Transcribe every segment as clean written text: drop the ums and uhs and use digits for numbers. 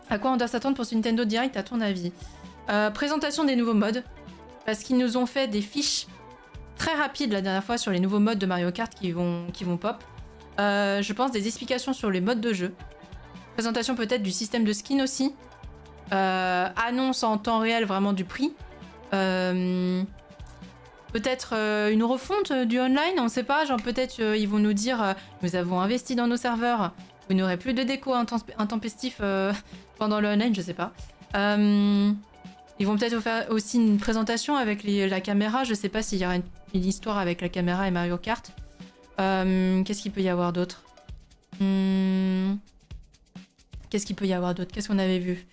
À quoi on doit s'attendre pour ce Nintendo Direct à ton avis? Présentation des nouveaux modes. Parce qu'ils nous ont fait des fiches très rapides la dernière fois sur les nouveaux modes de Mario Kart qui vont pop. Je pense des explications sur les modes de jeu. Présentation peut-être du système de skin aussi. Annonce en temps réel vraiment du prix. Peut-être une refonte du online, on ne sait pas. Genre peut-être ils vont nous dire nous avons investi dans nos serveurs. Vous n'aurez plus de déco intempestif pendant le online, je sais pas. Ils vont peut-être faire aussi une présentation avec la caméra. Je sais pas s'il y aura une histoire avec la caméra et Mario Kart. Qu'est-ce qu'il peut y avoir d'autre? Qu'est-ce qu'il peut y avoir d'autre? Qu'est-ce qu'on avait vu?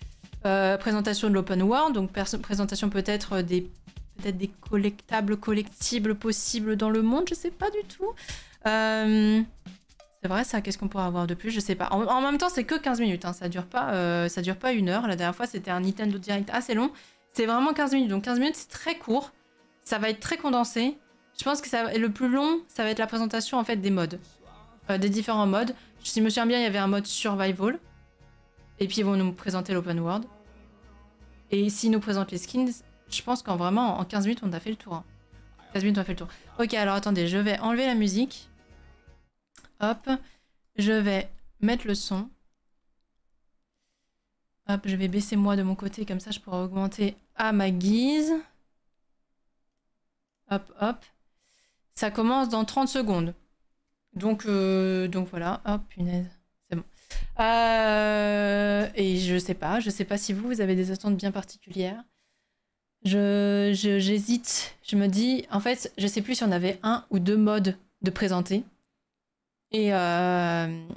Présentation de l'open world, donc présentation peut-être des collectibles possibles dans le monde, je sais pas du tout. C'est vrai ça, qu'est-ce qu'on pourrait avoir de plus? Je sais pas. En même temps, c'est que 15 minutes, hein. Ça dure pas 1 heure. La dernière fois, c'était un Nintendo Direct assez long. C'est vraiment 15 minutes, donc 15 minutes, c'est très court. Ça va être très condensé. Je pense que le plus long, ça va être la présentation en fait des modes. Des différents modes. Si je me souviens bien, il y avait un mode survival. Et puis ils vont nous présenter l'open world. Et s'ils nous présentent les skins, je pense qu'en vraiment, en 15 minutes, on a fait le tour. Hein. 15 minutes, on a fait le tour. Ok, alors attendez, je vais enlever la musique. Hop. Je vais mettre le son. Hop, je vais baisser moi de mon côté, comme ça je pourrai augmenter à ma guise. Hop, hop. Ça commence dans 30 secondes. Donc voilà. Hop, punaise. C'est bon. Et je sais pas si vous avez des attentes bien particulières. J'hésite. Je me dis, en fait, je sais plus si on avait 1 ou 2 modes de présenter. Et je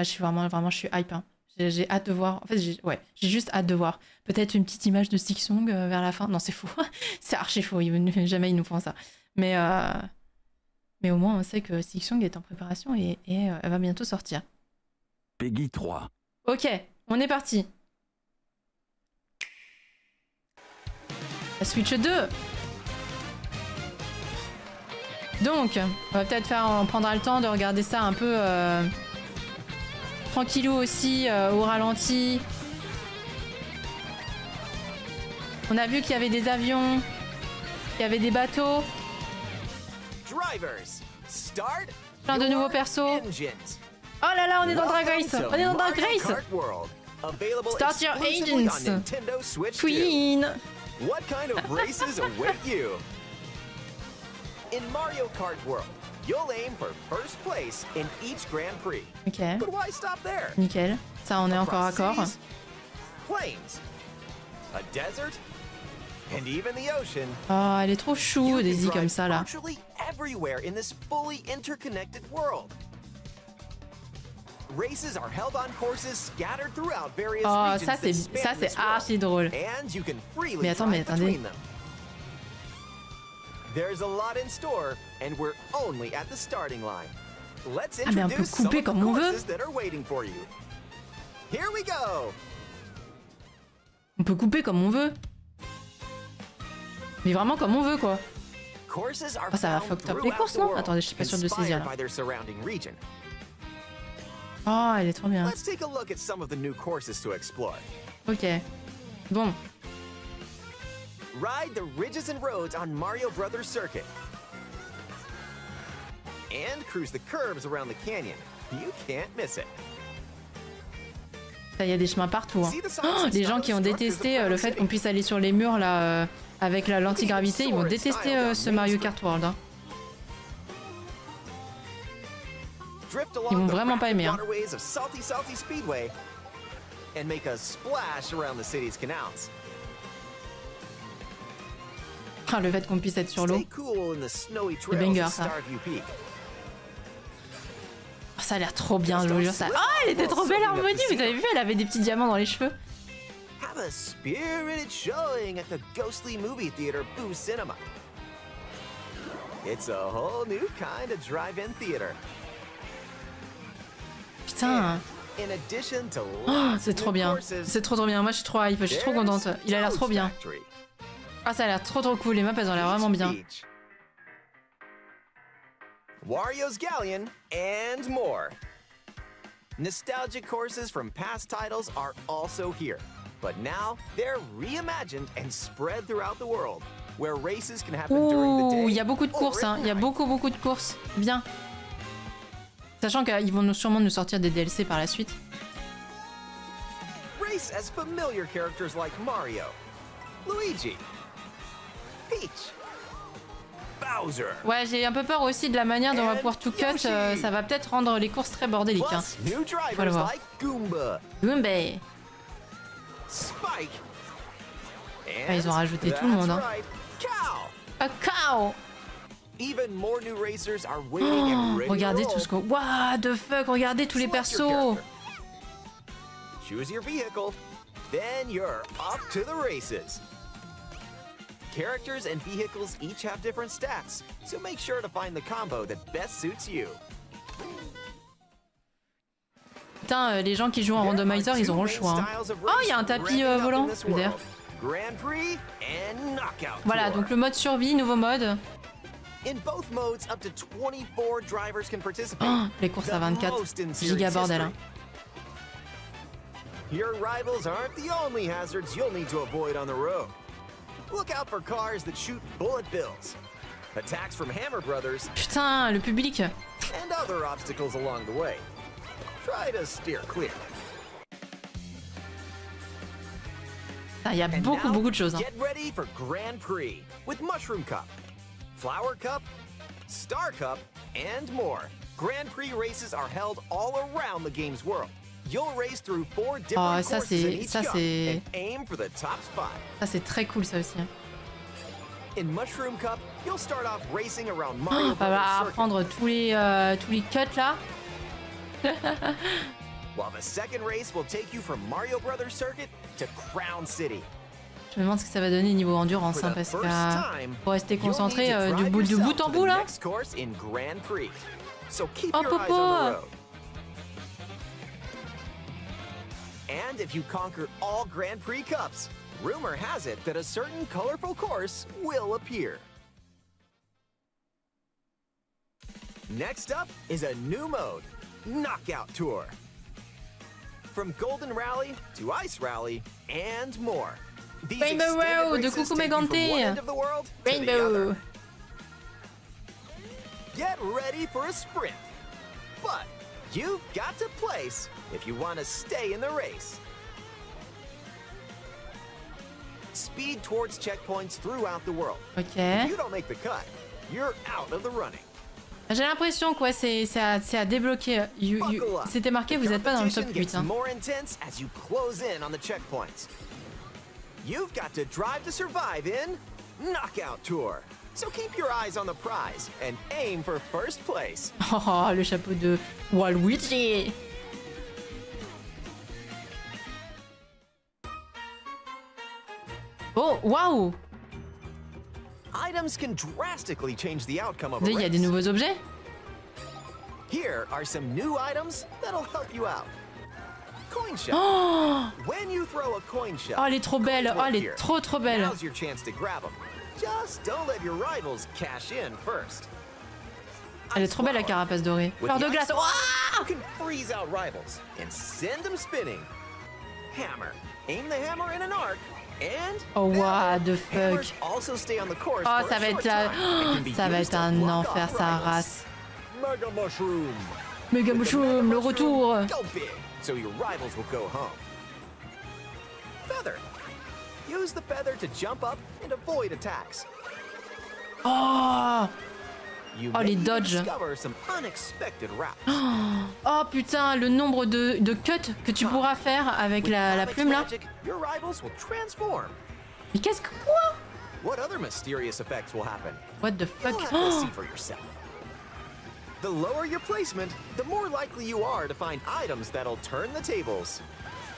suis je suis hype. Hein. J'ai hâte de voir. En fait, j'ai juste hâte de voir. Peut-être une petite image de Silksong vers la fin. Non, c'est faux. C'est archi faux. Jamais ils nous font ça. Mais au moins, on sait que Silksong est en préparation et elle va bientôt sortir. Peggy 3. Ok, on est parti. La Switch 2. Donc, on va peut-être on prendra le temps de regarder ça un peu tranquillou aussi, au ralenti. On a vu qu'il y avait des avions, qu'il y avait des bateaux. Plein de nouveaux persos. Oh là là, on est dans Drag Race. On est dans Drag Race. Start your engines. Queen. What kind of races await you? In Mario Kart World, you'll aim for first place in each Grand Prix. Ok. But why stop there? Nickel. Ça, on est encore d'accord. Plains, a desert, and even the ocean. Oh, elle est trop chou, Daisy, comme ça, là. Virtually everywhere in this fully interconnected world. Races are held on courses scattered throughout various Oh, regions ça c'est archi drôle. and you can freely Mais attends, drive attendez. between them. There's a lot in store, and we're only at the starting line. Let's mais on peut introduce some couper of the comme on veut. courses that are waiting for you. Here we go. On peut couper comme on veut. Mais vraiment comme on veut, quoi. Courses are Oh, ça va found fuck top les throughout courses, the non? world, Attendez, je suis pas sûre de saisir, inspired là. by their surrounding region. Oh, elle est trop bien. Let's take a look at some of the new courses to explore. Ok. Bon. Ride the ridges and roads on Mario Brothers Circuit. And cruise the curves around the canyon. You can't miss it. Il y a des chemins partout. Hein. Oh, les gens qui ont détesté le fait qu'on puisse aller sur les murs là avec l'antigravité, ils vont détester ce Mario Kart World. Hein. Ils vont vraiment pas aimer. Hein. And make a splash around the city's canals. Ah, le fait qu'on puisse être sur l'eau. Stay cool in the snowy C'est trails banger, of ça. Starview Peak. Oh, ça a l'air trop bien, je vous jure ça. Oh, elle était trop belle harmonie, vous avez vu, elle avait des petits diamants dans les cheveux. Have a spirited showing at the Ghostly Movie Theater Boo Cinema. It's a whole new kind of drive-in theater. Putain. In addition to Oh, c'est trop bien. C'est trop bien. Moi, je suis trop hype, je suis trop contente. Il a l'air trop bien. Ah, ça a l'air trop cool. Les maps, elles ont l'air vraiment bien. Wario's Galleon and more. Nostalgic courses from past titles are also here, but now they're reimagined and spread throughout the world, where races can happen during the day. Il y a beaucoup de courses, hein. Il y a beaucoup de courses. Bien. Sachant qu'ils vont sûrement nous sortir des DLC par la suite. Race as familiar characters like Mario, Luigi, Peach, Bowser. Ouais, j'ai un peu peur aussi de la manière dont on va pouvoir tout cut. Ça va peut-être rendre les courses très bordéliques. Hein. Plus new drivers like Goomba, Goombay. Spike. Ah, ils ont rajouté tout le monde. Hein. Right, Cow. A cow. Even more new racers are waiting and ready Regardez to roll. tout ce qu'on... What the fuck, regardez tous les Select your persos. character. Choose your vehicle, then you're off to the races. Characters and vehicles each have different stats, so make sure to find the combo that best suits you. Putain, les gens qui jouent en randomizer, ils auront le choix. Hein. Oh, il y a un tapis volant. D'ailleurs. Grand Prix and Knockout Voilà, Tour. donc le mode survie, nouveau mode. In both modes, up to 24 drivers can participate. Oh, les courses à 24. Giga bordel. Hein. Your rivals aren't the only hazards you'll need to avoid on the road. Look out for cars that shoot bullet bills, attacks from Hammer Brothers, Putain, le public. and other obstacles along the way. Try to steer clear. Il y a And beaucoup now, de choses. Hein. Get ready for Grand Prix with Mushroom Cup, Flower Cup, Star Cup, and more. Grand Prix races are held all around the game's world. You'll race through 4 different ça, courses in each ça, cup c'est- and aim for the top spot. Ça, c'est très cool, ça aussi. Hein. In Mushroom Cup, you'll start off racing around Mario On va Brothers Circuit, apprendre tous les cuts là. while the second race will take you from Mario Brothers Circuit to Crown City. Je me demande ce que ça va donner niveau endurance, For hein, the parce first que time, pour rester you'll need concentré to de drive bout yourself en to bout the là. next course in Grand Prix. So keep Oh, your eyes Popo. on the road. And if you conquer all Grand Prix Cups, rumor has it that a certain colorful course will appear. Next up is a new mode, Knockout Tour. From Golden Rally to Ice Rally and more. These Rainbow extended Road de races Coucou take you from Megante. one end of the world to the Rainbow. other. Get ready for a sprint. But you've got to place if you want to stay in the race. Speed towards checkpoints throughout the world. Ok. If you don't make the cut, you're out of the running. J'ai l'impression que ouais, c'est à débloquer. Buckle up. C'était marqué, The vous n'êtes pas dans le top competition 8. gets Hein. more intense as you close in on the checkpoints. You've got to drive to survive in Knockout Tour. So keep your eyes on the prize and aim for first place. Oh, le chapeau de Waluigi. Oh, waouh. Items can drastically change the outcome of a Il y a des race. nouveaux objets. Here are some new items that'll help you out. Coin shell. Oh, When you throw a coin shell, oh, elle est trop belle. coins Oh, elle will est appear. trop belle. Now's your chance to grab them. Just don't let your rivals cash in first. Elle est trop belle la carapace dorée. With Fleur the de glace. ice Ouah. ball, you can freeze out rivals and send them spinning. Hammer. Aim the hammer in an arc and Oh, what the hammers fuck. also stay on the course Oh, for ça a va short être time and can be ça va used être to un block enfer off sa rivals. race. Mega Mushroom. Mega With the Mushroom, Mega le retour. Go big, so your rivals will go home. Feather. Use the feather to jump up and avoid attacks. Oh. You Oh, may les even dodges. discover some unexpected routes. Oh putain, le nombre de cuts que tu pourras faire avec With la Comics plume là. Magic, your rivals will transform. Mais qu'est-ce que quoi? What other mysterious effects will happen? What the You'll fuck? have to Oh. see for yourself. The lower your placement, the more likely you are to find items that'll turn the tables.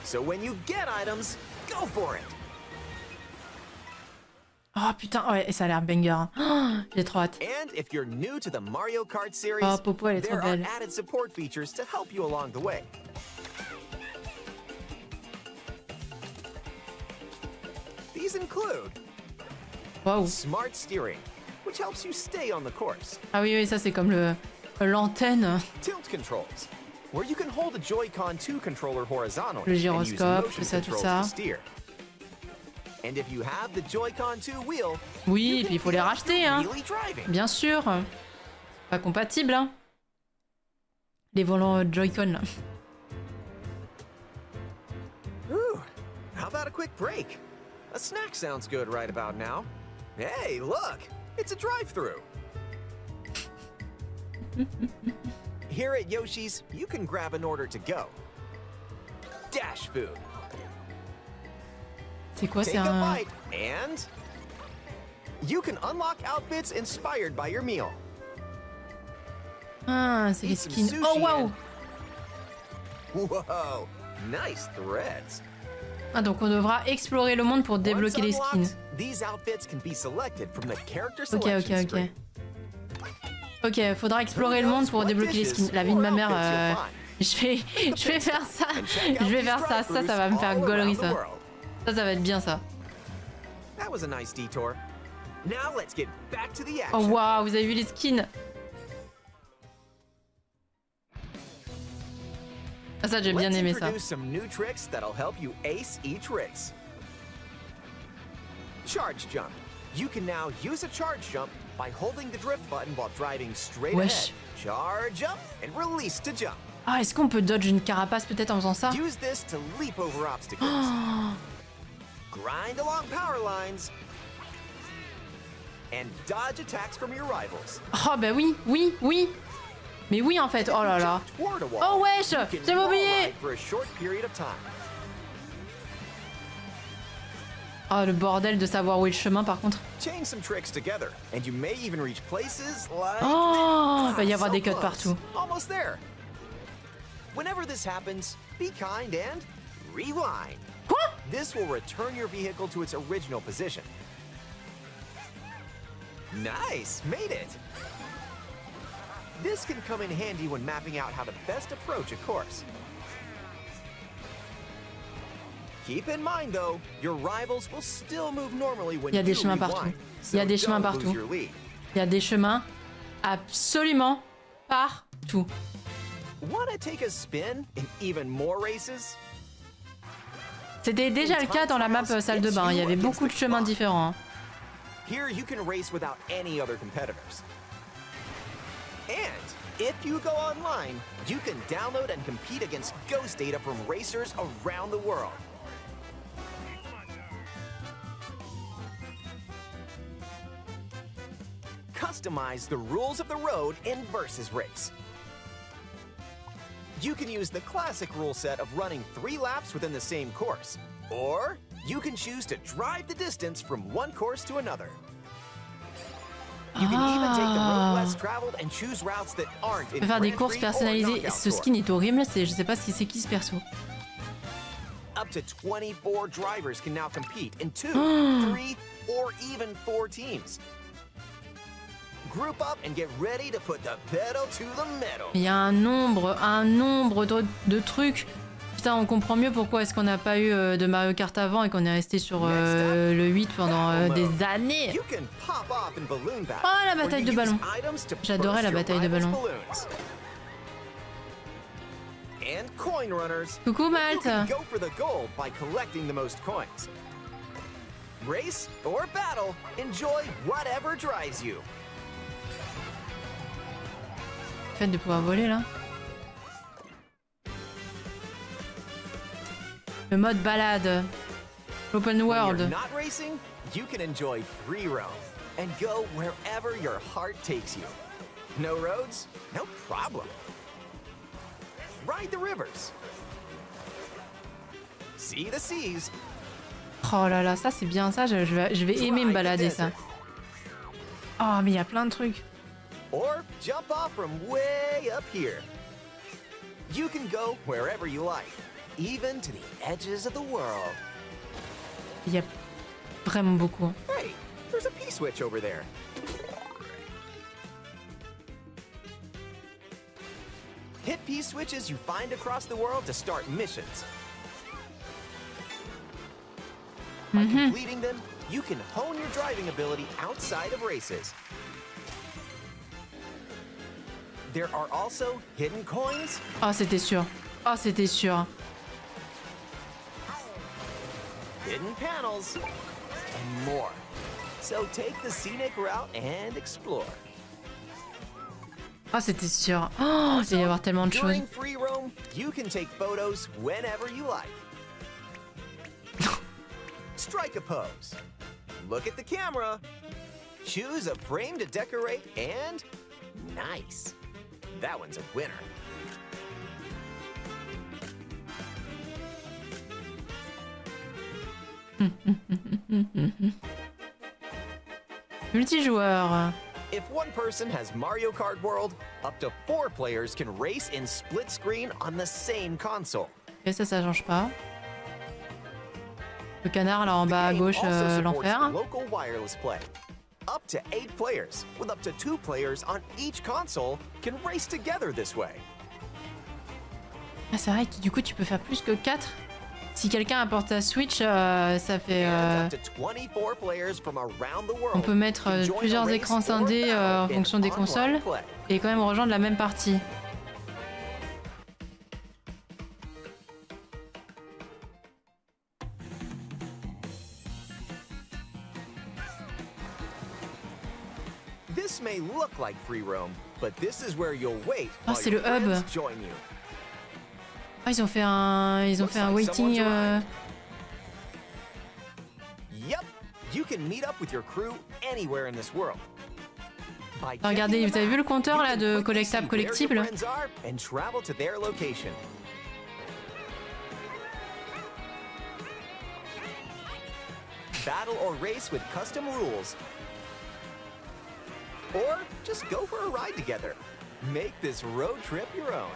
So when you get items, go for it. Oh putain, ouais, ça a l'air banger. Hein. Oh, j'ai trop hâte. And if you're new to the Mario Kart series, Oh, Popo, elle est trop there are belle. added support features to help you along the way. These include Waouh. smart steering, which helps you stay on the course, Ah oui, oui, ça c'est comme l'antenne. tilt controls, where you can hold a Joy-Con 2 controller horizontally Le and use gyroscope, motion tout ça, tout controls ça. to steer. And if you have the Joy-Con 2 wheel, Oui, et puis il faut les racheter, hein. really driving. Bien sûr. Pas compatible, hein. Les volants Joy-Con, là. Ooh, how about a quick break? A snack sounds good right about now. Hey, look, it's a drive-thru. Here at Yoshi's, you can grab an order to go. Dash food. C'est quoi, Take c'est a un... bite and you can unlock outfits inspired by your meal. Ah, c'est les Eat some skins. sushi Oh, waouh. Whoa, nice threads. Ah, donc on devra explorer le monde pour débloquer les Once skins. unlocked, these outfits can be selected from the character Ok, selection ok, ok. screen. Ok, faudra explorer le monde pour débloquer les skins. La vie de ma mère, je vais faire ça. Je vais faire ça. Ça va me faire gaulerie, ça. Ça va être bien, ça. That was a nice detour. Now let's get back to the Oh, action. waouh, vous avez vu les skins? Ah, ça, j'ai bien Let's aimé ça. introduce some new tricks that'll help you ace each race. Charge jump. You can now use a charge jump by holding the drift button while driving straight Wesh. ahead. Charge up and release to jump. Ah, est-ce qu'on peut dodge une carapace peut-être en faisant ça? Use this to leap over obstacles. Grind along power lines. And dodge attacks from your rivals. Oh, bah oui, oui, oui. Mais oui, en fait. Oh là là. Toward a wall, Oh, wesh, you can j'avais wall oublié. ride for a short period of time. Oh, le bordel de savoir où est le chemin, par contre. Chain some tricks together, and you may even reach places like. Oh, il va y Ah, avoir so des cuts close. partout. Almost there. Whenever this happens, be kind and rewind. Quoi? This will return your vehicle to its original position. Nice, made it. This can come in handy when mapping out how to best approach a course. Keep in mind though, your rivals will still move normally when Il y a des you chemins rewind, partout. so Il y a des chemins don't lose partout. your lead. Il y a des chemins absolument partout. Wanna take a spin in even more races? C'était déjà le cas dans la map salle de bain. Il y avait beaucoup de chemins différents. Hein. Here you can race without any other competitors. And if you go online, you can download and compete against ghost data from racers around the world. Customize the rules of the road in Versus Race. You can use the classic rule set of running 3 laps within the same course, or you can choose to drive the distance from one course to another. You can even take the road less traveled and choose routes that aren't in On peut faire des Grand courses Prix or personnalisées. Knockout Ce Tour. skin est horrible. Je sais pas si c'est qui ce perso. Up to 24 drivers can now compete in 2, 3, or even 4 teams. Group up and get ready to put the pedal to the metal. Il y a un nombre de trucs. Putain, on comprend mieux pourquoi est-ce qu'on n'a pas eu de Mario Kart avant et qu'on est resté sur le 8 pendant des années. You can pop off in balloon battle, Oh, la where bataille you de use ballons. items to J'adorais burst la your bataille de rivals' ballons. balloons. And coin runners. Coucou You Malte. can go for the gold by collecting the most coins. Race or battle, enjoy whatever drives you. Le fait de pouvoir voler là. Le mode balade. Open When world. you're not racing, you can enjoy free roam and go wherever your heart takes you. No roads? No problem. Ride the rivers. See the seas. Oh là là, ça c'est bien ça. Je vais aimer me balader ça. Oh mais il y a plein de trucs. Or jump off from way up here. You can go wherever you like, even to the edges of the world. Il y a vraiment beaucoup. Hein. Hey, there's a P-switch over there. Hit P-switches you find across the world to start missions. By completing them, you can hone your driving ability outside of races. There are also hidden coins, Oh, c'était sûr. Oh, c'était sûr. hidden panels, and more. So take the scenic route and explore. Oh, c'était sûr. Oh, il va y avoir tellement de choses. During free roam, you can take photos whenever you like. Strike a pose. Look at the camera. Choose a frame to decorate and nice. That one's a winner. Multijoueur. If one person has Mario Kart World, up to 4 players can race in split screen on the same console. Et ça change pas. Le canard là en bas à The game gauche, also supports l'enfer. local wireless play. Up to 8 players, with up to 2 players on each console, can race together this way. Ah, c'est vrai que du coup tu peux faire plus que 4. Si quelqu'un apporte sa Switch, ça fait. And up to 24 players from around the world On peut mettre can join a plusieurs race écrans or scindés en battle in fonction des online consoles play. et quand même rejoindre la même partie. This may look like free roam, but this is where you'll wait Oh, while c'est your le hub. friends join you. Ah, ils ont fait un waiting. Yep, you can meet up with your crew anywhere in this world. By Regardez, checking vous avez the vu le map, compteur you là can de quickly collectables see where your collectibles? friends are and travel to their location. Battle or race with custom rules. Or just go for a ride together. Make this road trip your own.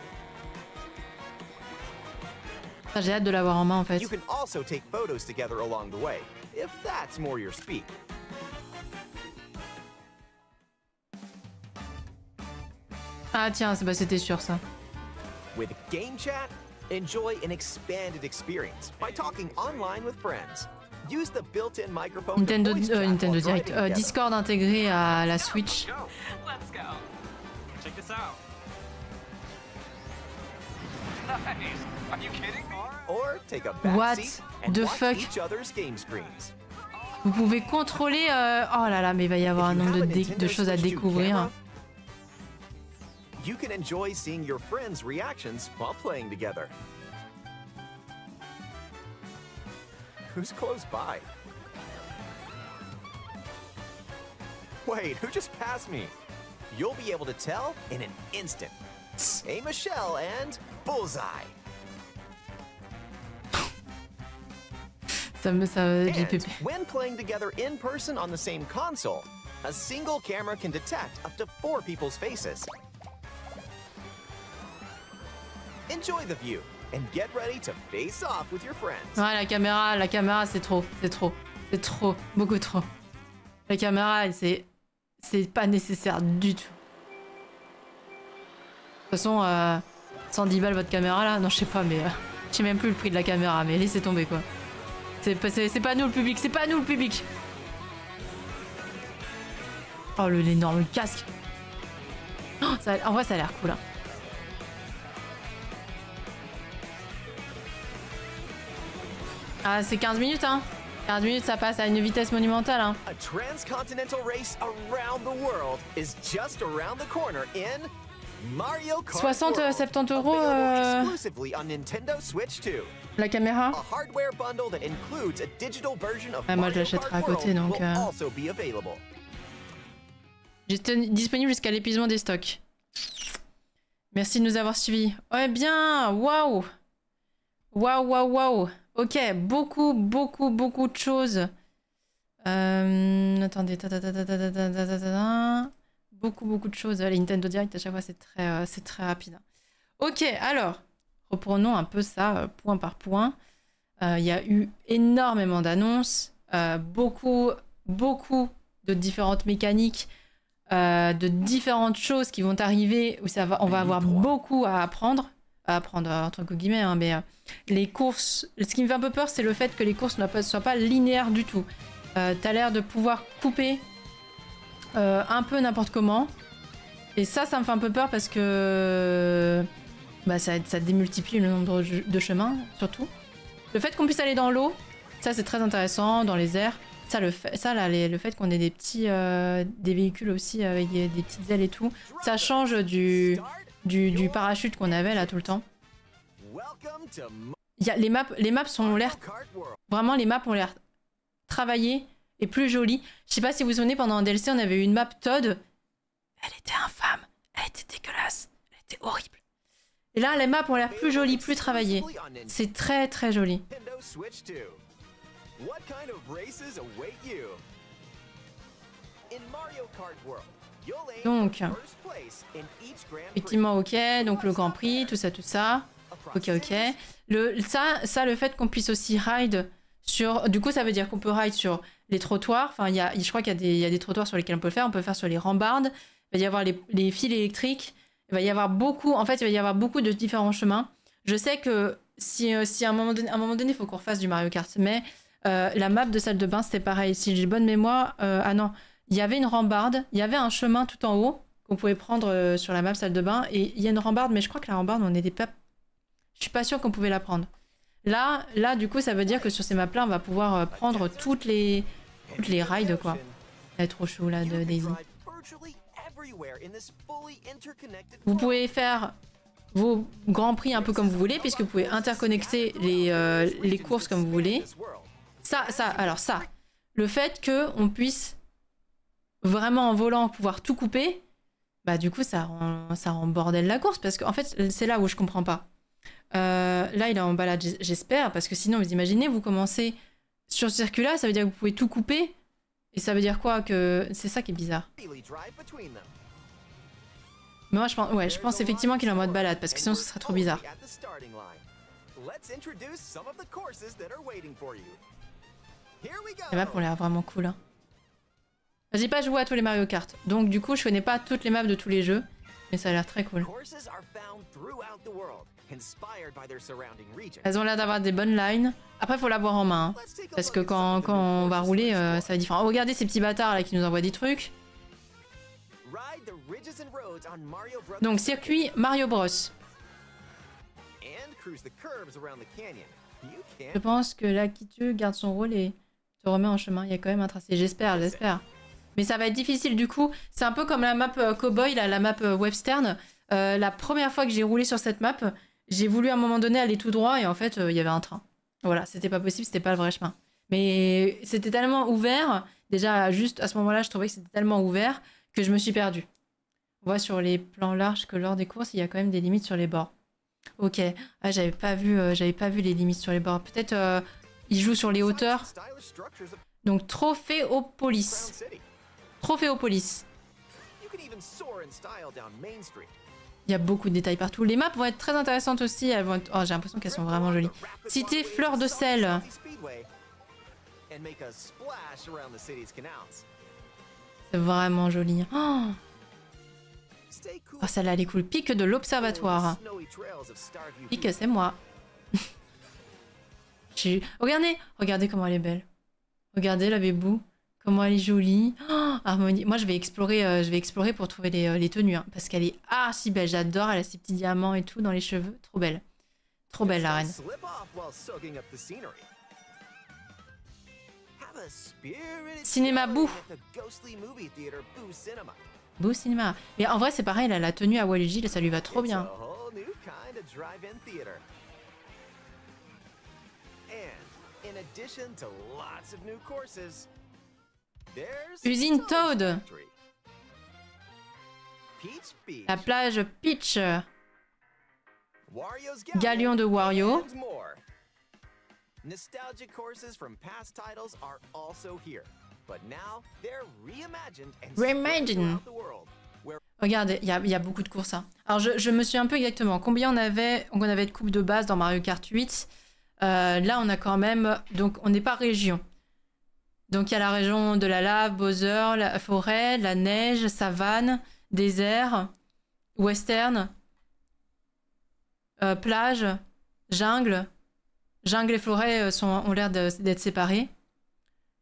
Ah, j'ai hâte de l'avoir en main en fait. You can also take photos together along the way, if that's more your speed. Ah tiens, bah, c'était sûr ça. With Game Chat, enjoy an expanded experience by talking online with friends. Use the built-in microphone to Nintendo, voice chat Nintendo while Direct. driving together. Discord intégré à la Switch. Go. Let's go. Check this out. Nice. Are you kidding? Or take a What backseat and the watch fuck? each other's game screens. Vous pouvez contrôler. Oh là là, mais il va y avoir un If you nombre have a de Nintendo choses à Switch 2 découvrir. camera, you can enjoy seeing your friends' reactions while playing together. Who's close by? Wait, who just passed me? You'll be able to tell in an instant. Aim a shell and bullseye. Ça me. And JPP. when playing together in person on the same console, a single camera can detect up to 4 people's faces. Enjoy the view and get ready to face off with your friends. Ouais, la caméra, c'est trop, beaucoup trop. La caméra, c'est pas nécessaire du tout. De toute façon, 110 balles votre caméra là, non je sais pas, mais je sais même plus le prix de la caméra, mais laissez tomber quoi. C'est pas nous le public, c'est pas nous le public. Oh l'énorme casque. Oh, en vrai ça a l'air cool. Hein. Ah, c'est 15 minutes, hein. 15 minutes, ça passe à une vitesse monumentale, hein. A transcontinental race around the world is just around the corner in Mario Kart 60-70 euros, Available exclusively on Nintendo Switch 2. La caméra. A hardware bundle that includes a digital version of Ah, moi, je Mario l'achèterai à Kart côté, World donc, will also be available. Disponible jusqu'à l'épuisement des stocks. Merci de nous avoir suivis. Ouais, bien. Waouh. Waouh. Ok, beaucoup de choses. Attendez. Beaucoup de choses. Les Nintendo Direct, à chaque fois, c'est très rapide. Ok, alors, reprenons un peu ça, point par point. Il y a eu énormément d'annonces. Beaucoup de différentes mécaniques. De différentes choses qui vont arriver où on va avoir beaucoup à apprendre entre guillemets, hein, mais les courses, ce qui me fait un peu peur, c'est le fait que les courses ne soient pas linéaires du tout. T'as l'air de pouvoir couper un peu n'importe comment Et ça me fait un peu peur parce que bah, ça démultiplie le nombre de chemins, surtout. Le fait qu'on puisse aller dans l'eau, ça c'est très intéressant, dans les airs. Ça, le fait qu'on ait des petits des véhicules aussi avec des petites ailes et tout, ça change du parachute qu'on avait là tout le temps. Les maps ont l'air... Vraiment, les maps ont l'air travaillées et plus jolies. Je sais pas si vous vous souvenez, pendant un DLC, on avait eu une map Todd. Elle était infâme, elle était dégueulasse, elle était horrible. Et là, les maps ont l'air plus jolies, plus travaillées. C'est très très joli. Donc, effectivement, ok. Donc le Grand Prix, tout ça. Ok. Le fait qu'on puisse aussi ride sur... Du coup, ça veut dire qu'on peut ride sur les trottoirs. Enfin, je crois qu'il y a des trottoirs sur lesquels on peut le faire. On peut le faire sur les rambardes. Il va y avoir les fils électriques. Il va y avoir beaucoup... En fait, il va y avoir beaucoup de différents chemins. Je sais que si à un moment donné, il faut qu'on refasse du Mario Kart. Mais la map de salle de bain, c'était pareil. Si j'ai bonne mémoire... ah non, il y avait une rambarde. Il y avait un chemin tout en haut qu'on pouvait prendre sur la map salle de bain. Et il y a une rambarde, mais je crois que la rambarde, on n'était pas... Je suis pas sûre qu'on pouvait la prendre. Là, du coup, ça veut dire que sur ces maps-là, on va pouvoir prendre toutes les rides, quoi. Elle est trop chou, là, de Daisy. Vous pouvez faire vos grands prix un peu comme vous voulez, puisque vous pouvez interconnecter les courses comme vous voulez. Alors ça, le fait qu'on puisse vraiment en volant pouvoir tout couper, bah du coup, ça rend bordel la course, parce qu'en fait, c'est là où je comprends pas. Là, il est en balade, j'espère, parce que sinon, vous imaginez, vous commencez sur ce circuit-là, ça veut dire que vous pouvez tout couper. Et ça veut dire quoi? Que c'est ça qui est bizarre. Mais moi, je pense effectivement qu'il est en mode balade, parce que sinon, ce serait trop bizarre. Les maps ont l'air vraiment cool. Hein. J'ai pas joué à tous les Mario Kart, donc du coup, je connais pas toutes les maps de tous les jeux, mais ça a l'air très cool. Elles ont l'air d'avoir des bonnes lines. Après, il faut l'avoir en main. Hein, parce que quand on va rouler, ça va être différent. Oh, regardez ces petits bâtards là qui nous envoient des trucs. Donc, circuit Mario Bros. Je pense que Lakitu garde son rôle et se remet en chemin. Il y a quand même un tracé. J'espère. Mais ça va être difficile du coup. C'est un peu comme la map Cowboy, la map Webstern. La première fois que j'ai roulé sur cette map, j'ai voulu à un moment donné aller tout droit et en fait, il y avait un train. Voilà, c'était pas possible, c'était pas le vrai chemin. Mais c'était tellement ouvert, déjà juste à ce moment-là, je trouvais que c'était tellement ouvert que je me suis perdue. On voit sur les plans larges que lors des courses, il y a quand même des limites sur les bords. Ok, ah, j'avais pas vu les limites sur les bords. Peut-être ils jouent sur les hauteurs. Donc Trophéopolis. Trophéopolis. Il y a beaucoup de détails partout. Les maps vont être très intéressantes aussi. Elles vont être... Oh, j'ai l'impression qu'elles sont vraiment jolies. Cité Fleur de Sel. C'est vraiment joli. Oh, celle-là, elle est cool. Pic de l'Observatoire. Pic, c'est moi. Regardez comment elle est belle. Regardez la bébou. Comment elle est jolie. Oh, harmonie. Moi, je vais explorer pour trouver les tenues. Hein, parce qu'elle est archi belle. J'adore. Elle a ses petits diamants et tout dans les cheveux. Trop belle. Trop belle, la reine. Cinéma Boo. Boo Cinéma. Mais en vrai, c'est pareil. Là, la tenue à Waluigi, ça lui va trop bien. Usine Toad. La plage Peach. Galion de Wario. Reimagined. Regardez, il y a beaucoup de courses. Hein. Alors je me souviens un peu exactement combien on avait de coupes de base dans Mario Kart 8. Là, on a quand même... Donc, on n'est pas région. Donc, il y a la région de la lave, Bowser, la forêt, la neige, savane, désert, western, plage, jungle. Jungle et forêt ont l'air d'être séparés.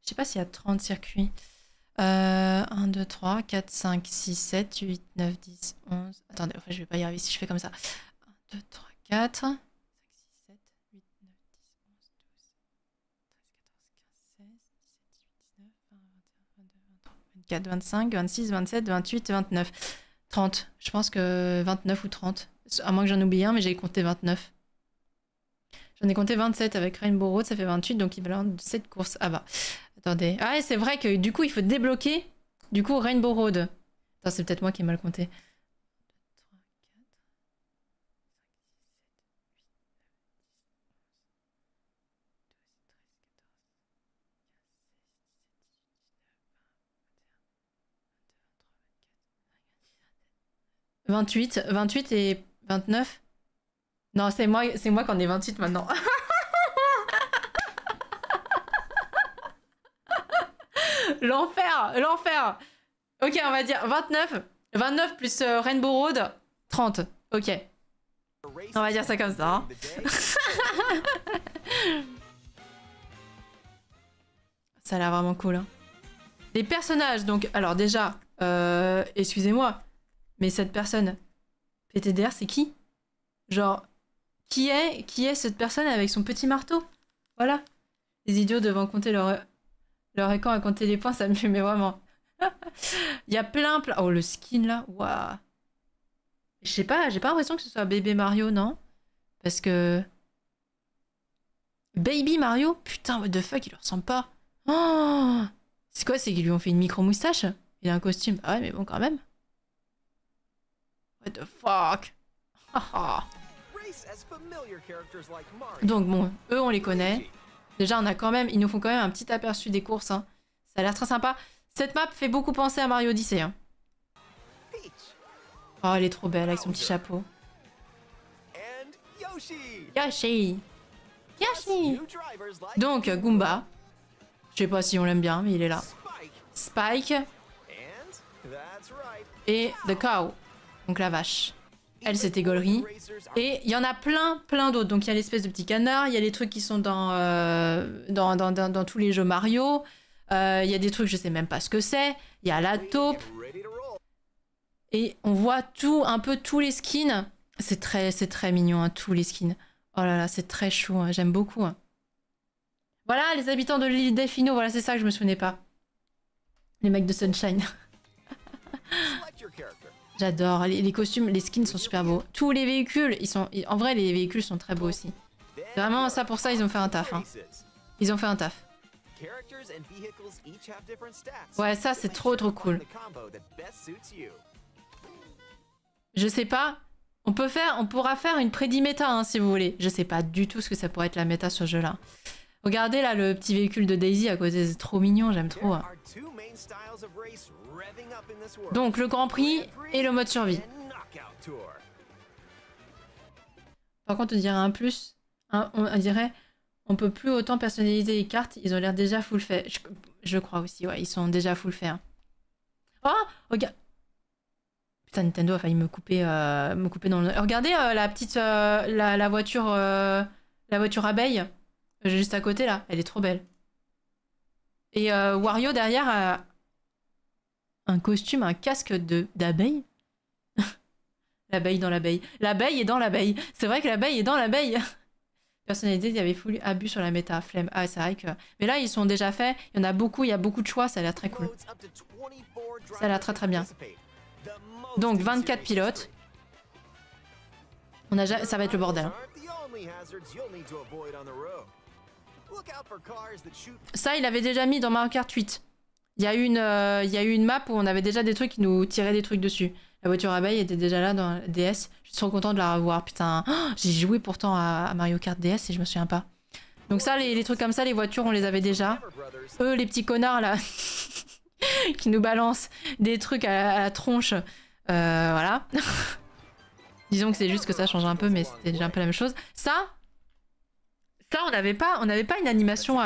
Je sais pas s'il y a 30 circuits. 1, 2, 3, 4, 5, 6, 7, 8, 9, 10, 11. Attendez, enfin, je vais pas y arriver si je fais comme ça. 1, 2, 3, 4, 5, 6, 7, 8, 9, 10, 11, 12, 13, 14, 15, 16, 17, 18, 19, 20, 21, 22, 23, 24, 25, 26, 27, 28, 29, 30. Je pense que 29 ou 30. À moins que j'en oublie un, mais j'ai compté 29. J'en ai compté 27 avec Rainbow Road, ça fait 28, donc équivalent de 7 courses. Ah bah, attendez. Ah, c'est vrai que du coup, il faut débloquer, du coup, Rainbow Road. Attends, c'est peut-être moi qui ai mal compté. 28, 28 et 29. Non, c'est moi qui en ai 28 maintenant. L'enfer, l'enfer. Ok, on va dire 29. 29 plus Rainbow Road, 30. Ok. On va dire ça comme ça. Hein. Ça a l'air vraiment cool. Hein. Les personnages, donc, alors déjà, excusez-moi, mais cette personne, PTDR, c'est qui? Genre, qui est cette personne avec son petit marteau? Voilà. Les idiots devant compter leur écran à compter les points, ça me fait mais vraiment. Il y a plein. Oh, le skin là, waouh. Je sais pas, j'ai pas l'impression que ce soit bébé Mario, non? Parce que. Baby Mario? Putain, what the fuck, il lui ressemble pas. Oh, c'est quoi? C'est qu'ils lui ont fait une micro-moustache? Il a un costume. Ah ouais, mais bon, quand même. What the fuck? Donc bon, eux on les connaît. Déjà on a quand même, ils nous font quand même un petit aperçu des courses. Hein. Ça a l'air très sympa. Cette map fait beaucoup penser à Mario Odyssey. Hein. Oh elle est trop belle avec son petit chapeau. Yoshi. Yoshi. Donc Goomba. Je sais pas si on l'aime bien, mais il est là. Spike. Et The Cow. Donc la vache. Elle, c'était Gollery. Et il y en a plein d'autres. Donc il y a l'espèce de petit canard, il y a les trucs qui sont dans tous les jeux Mario. Il y a des trucs, je sais même pas ce que c'est. Il y a la taupe. Et on voit un peu tous les skins. C'est très mignon, hein, tous les skins. Oh là là, c'est très chou, hein, j'aime beaucoup. Hein. Voilà, les habitants de l'île Delfino, voilà, c'est ça que je me souvenais pas. Les mecs de Sunshine. J'adore, les costumes, les skins sont super beaux. Tous les véhicules, en vrai, les véhicules sont très beaux aussi. C'est vraiment ça, pour ça, ils ont fait un taf. Hein. Ils ont fait un taf. Ouais, ça, c'est trop cool. Je sais pas, on pourra faire une prédit méta, hein, si vous voulez. Je sais pas du tout ce que ça pourrait être la méta sur ce jeu-là. Regardez là le petit véhicule de Daisy à côté, c'est trop mignon, j'aime trop. Hein. Donc le Grand Prix et le mode survie. Par contre on dirait un plus, on dirait on peut plus autant personnaliser les cartes, ils ont l'air déjà full fait. Je crois aussi, ouais, ils sont déjà full fait. Hein. Oh, regarde. Putain, Nintendo a failli me couper dans le... Regardez la petite, la voiture abeille, juste à côté là, elle est trop belle. Et Wario derrière a un costume, un casque d'abeille. L'abeille dans l'abeille. L'abeille est dans l'abeille. C'est vrai que l'abeille est dans l'abeille. Personnalité, il y avait full abus sur la méta, flemme. Ah, c'est vrai que... Mais là, ils sont déjà faits. Il y en a beaucoup, il y a beaucoup de choix, ça a l'air très cool. Ça a l'air très bien. Donc, 24 pilotes. Ça va être le bordel. Ça, il avait déjà mis dans Mario Kart 8. Il y a eu une map où on avait déjà des trucs qui nous tiraient des trucs dessus. La voiture abeille était déjà là dans la DS. Je suis trop content de la revoir. Putain, oh, j'ai joué pourtant à Mario Kart DS et je me souviens pas. Donc ça, les trucs comme ça, les voitures, on les avait déjà. Eux, les petits connards là, qui nous balancent des trucs à la tronche. Voilà. Disons que c'est juste que ça change un peu, mais c'était déjà un peu la même chose. Ça, on n'avait pas une animation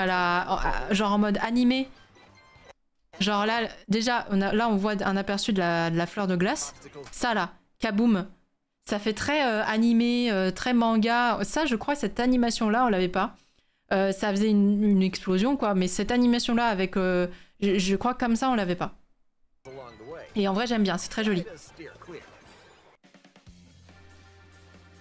genre en mode animé. Genre là, déjà, on voit un aperçu de la fleur de glace. Ça là, kaboom. Ça fait très animé, très manga. Ça, je crois que cette animation-là, on l'avait pas. Ça faisait une explosion, quoi. Mais cette animation-là, avec Je crois que comme ça, on l'avait pas. along the way. Et en vrai, j'aime bien, c'est très joli. Try to steer clear.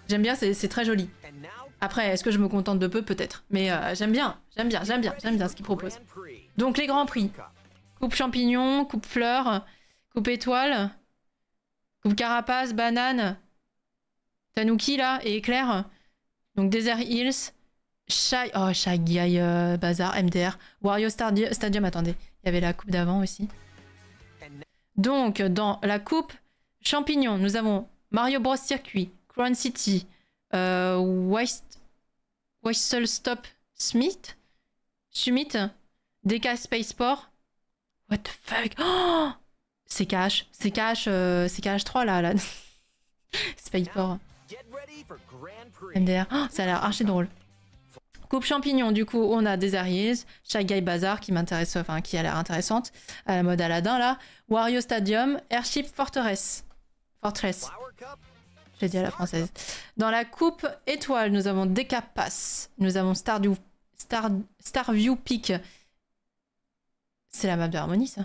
J'aime bien, c'est très joli. And now, Après, est-ce que je me contente de peu? Peut-être. Mais j'aime bien ce qu'il propose. Grand Prix. Donc, les grands prix. Cup. Coupe champignon, coupe fleur, coupe étoile, coupe carapace, banane, tanuki là, et éclair. Donc, Desert Hills, Shy Guy Bazar, MDR, Wario Stadium, attendez, il y avait la coupe d'avant aussi. Donc, dans la coupe champignon, nous avons Mario Bros Circuit, Crown City, Whistle Stop Summit, DK Space Sport. What the fuck? Oh, c'est cash 3 là. Space Sport. Get ready for Grand Prix. MDR. Oh, ça a l'air archi drôle. Coupe champignon, du coup, on a Desert Hills, Shy Guy Bazar qui m'intéresse, enfin qui a l'air intéressante, à la mode Aladdin là, Wario Stadium, Airship Fortress. Flower Cup. Je l'ai dit à la française. Dans la coupe étoile, nous avons DK Pass, nous avons Starview Peak. C'est la map de Harmony ça.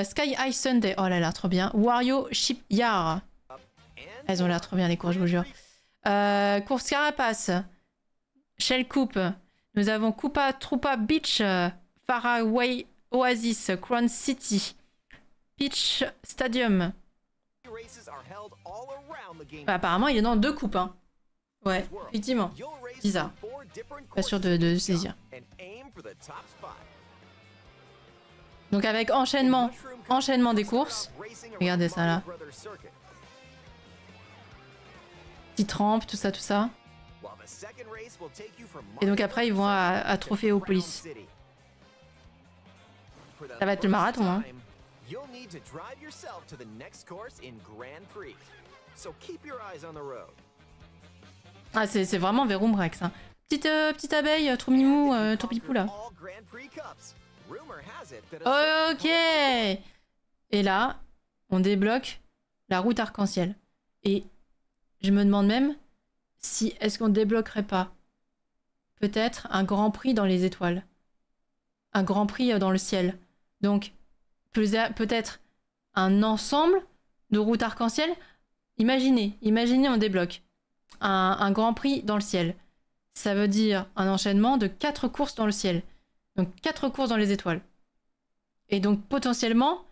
Sky High Sunday, oh là là, trop bien. Wario Shipyard. Elles ont l'air trop bien les courses, je vous jure. Course Carapace. Shell Coupe. Nous avons Koopa Troopa Beach. Faraway Oasis. Crown City. Peach Stadium. Races are held all around the game. Bah, apparemment, il est dans 2 coupes. Hein. Ouais, effectivement. You'll race Bizarre. through 4 different Pas sûr courses de saisir. and aim for the top spot. Donc avec enchaînement des courses. Racing Regardez around ça, là. Mario Brothers Circuit. Petite rampe, tout ça, tout ça. While the second race will take you from Et donc Mario après, ils vont Brothers à Circuit to Trophéopolis. Crown City. For the Ça va être le first marathon, hein. time, you'll need to drive yourself to the next course in Grand Prix. So keep your eyes on the road. Ah, c'est vraiment Verum Rex. Hein. Petite abeille, trop mimou, trop pipou là. All Grand Prix cups. Rumor has it that a Ok. Et là, on débloque la route arc-en-ciel. Et je me demande même si est-ce qu'on débloquerait pas peut-être un grand prix dans les étoiles. Un grand prix dans le ciel. Donc, peut-être un ensemble de routes arc-en-ciel. Imaginez, on débloque un grand prix dans le ciel. Ça veut dire un enchaînement de 4 courses dans le ciel. Donc 4 courses dans les étoiles. Et donc potentiellement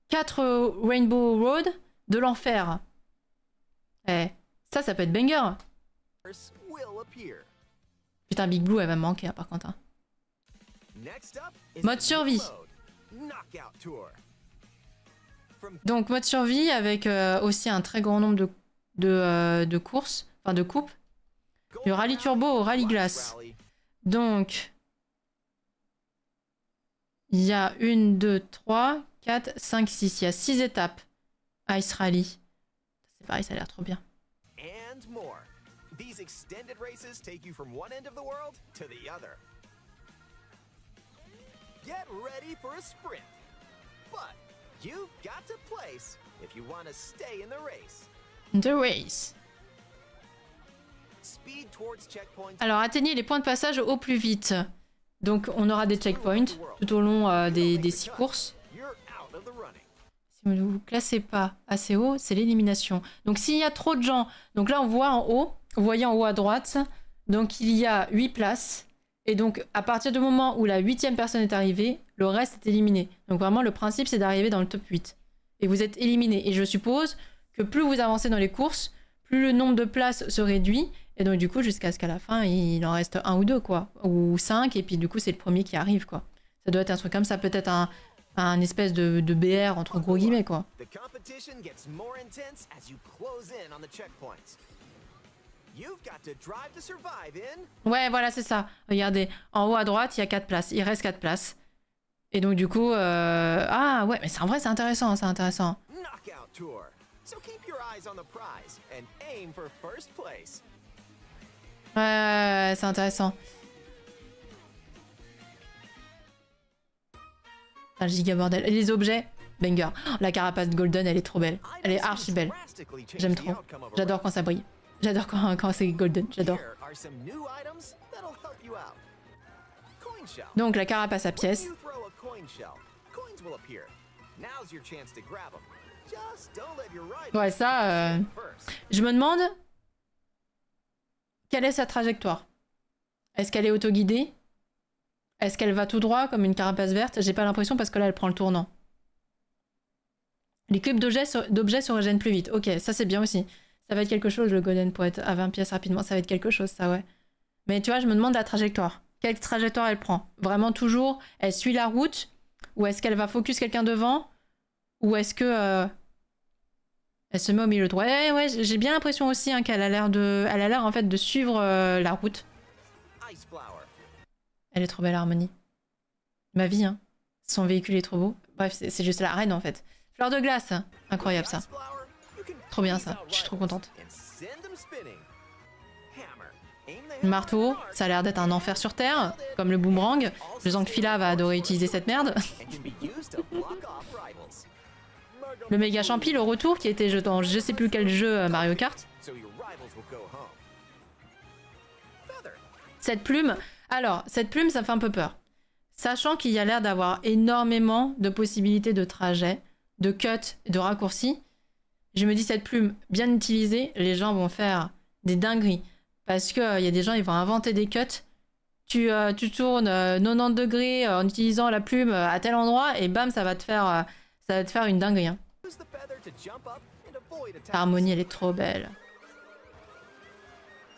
4 Rainbow Road de l'enfer. Eh, ça peut être banger. course will appear. Putain, Big Blue, elle va me manquer hein, par contre. Hein. Next up is Mode the survie. mode, Knockout Tour. From Donc mode survie avec aussi un très grand nombre de courses, enfin de coupes. Du rallye turbo au rallye glace. Rally, Donc, il y a 1, 2, 3, 4, 5, 6. Il y a 6 étapes. Ice Rally. C'est pareil, ça a l'air trop bien. and more. These extended races take you from one end of the world to the other. Get ready for a sprint. But you've got to place if you want to stay in the race. The Race. Speed towards checkpoints. Alors, atteignez les points de passage au plus vite. Donc, on aura des checkpoints tout au long des 6 courses. You're out of the running. Si vous ne vous classez pas assez haut, c'est l'élimination. Donc, s'il y a trop de gens... Donc là, on voit en haut, vous voyez en haut à droite, donc il y a 8 places. Et donc, à partir du moment où la 8e personne est arrivée, le reste est éliminé. Donc vraiment, le principe, c'est d'arriver dans le top 8. Et vous êtes éliminé. Et je suppose que plus vous avancez dans les courses, plus le nombre de places se réduit. Et donc, du coup, jusqu'à ce qu'à la fin, il en reste 1 ou 2, quoi. Ou 5, et puis du coup, c'est le premier qui arrive, quoi. Ça doit être un truc comme ça, peut-être un espèce de BR, entre gros guillemets, quoi. The competition gets more intense as you close in on the checkpoints. You've got to drive to survive in Ouais, voilà, c'est ça. Regardez, en haut à droite, il y a 4 places. Il reste 4 places. Et donc, du coup... Ah, ouais, mais c'est en vrai, c'est intéressant, c'est intéressant. Knockout Tour. So keep your eyes on the prize and aim for first place. Ouais, c'est intéressant. Un giga bordel. Et les objets, banger. Oh, la carapace de Golden, elle est trop belle. Elle est archi belle. J'aime trop. J'adore quand ça brille. J'adore quand c'est Golden. J'adore. Here are some new items that'll help you out. Coin coin shell. Donc la carapace à When pièces. you throw a coin shell, coins will appear. Now's your chance to grab them. Just don't let your rival Ouais, ça, first. je me demande quelle est sa trajectoire. Est-ce qu'elle est autoguidée? Est-ce qu'elle va tout droit comme une carapace verte? J'ai pas l'impression parce que là, elle prend le tournant. Les cubes d'objets se régènent plus vite. Ok, ça c'est bien aussi. Ça va être quelque chose, le golden pour être à 20 pièces rapidement. Ça va être quelque chose, ça, ouais. Mais tu vois, je me demande la trajectoire. Quelle trajectoire elle prend? Vraiment toujours, elle suit la route? Ou est-ce qu'elle va focus quelqu'un devant? Ou est-ce que... elle se met au milieu droit? Ouais, j'ai bien l'impression aussi hein, qu'elle a l'air de... Elle a l'air en fait de suivre la route. Ice flower. Elle est trop belle, Harmonie. Ma vie, hein. Son véhicule est trop beau. Bref, c'est juste la reine en fait. Fleur de glace, incroyable ça. Ice flower, you can Trop bien freeze ça, out je suis trop rivals contente. and send them spinning. Hammer. Aim the Le hammer marteau, at an arc ça a l'air d'être un enfer sur Terre, comme le boomerang. Je sens que Phila va adorer utiliser cette merde. and can be used to block off rivals. Le méga champi, le retour, qui était dans je sais plus quel jeu Mario Kart. So your rivals will go home. Feather. Cette plume, alors, cette plume, ça me fait un peu peur. Sachant qu'il y a l'air d'avoir énormément de possibilités de trajet, de cut, de raccourcis, je me dis cette plume bien utilisée, les gens vont faire des dingueries. Parce qu'il y a des gens, ils vont inventer des cuts. Tu tournes 90 degrés en utilisant la plume à tel endroit et bam, ça va te faire une dinguerie. Hein. Use the feather to jump up and avoid attacks. Harmonie, elle est trop belle.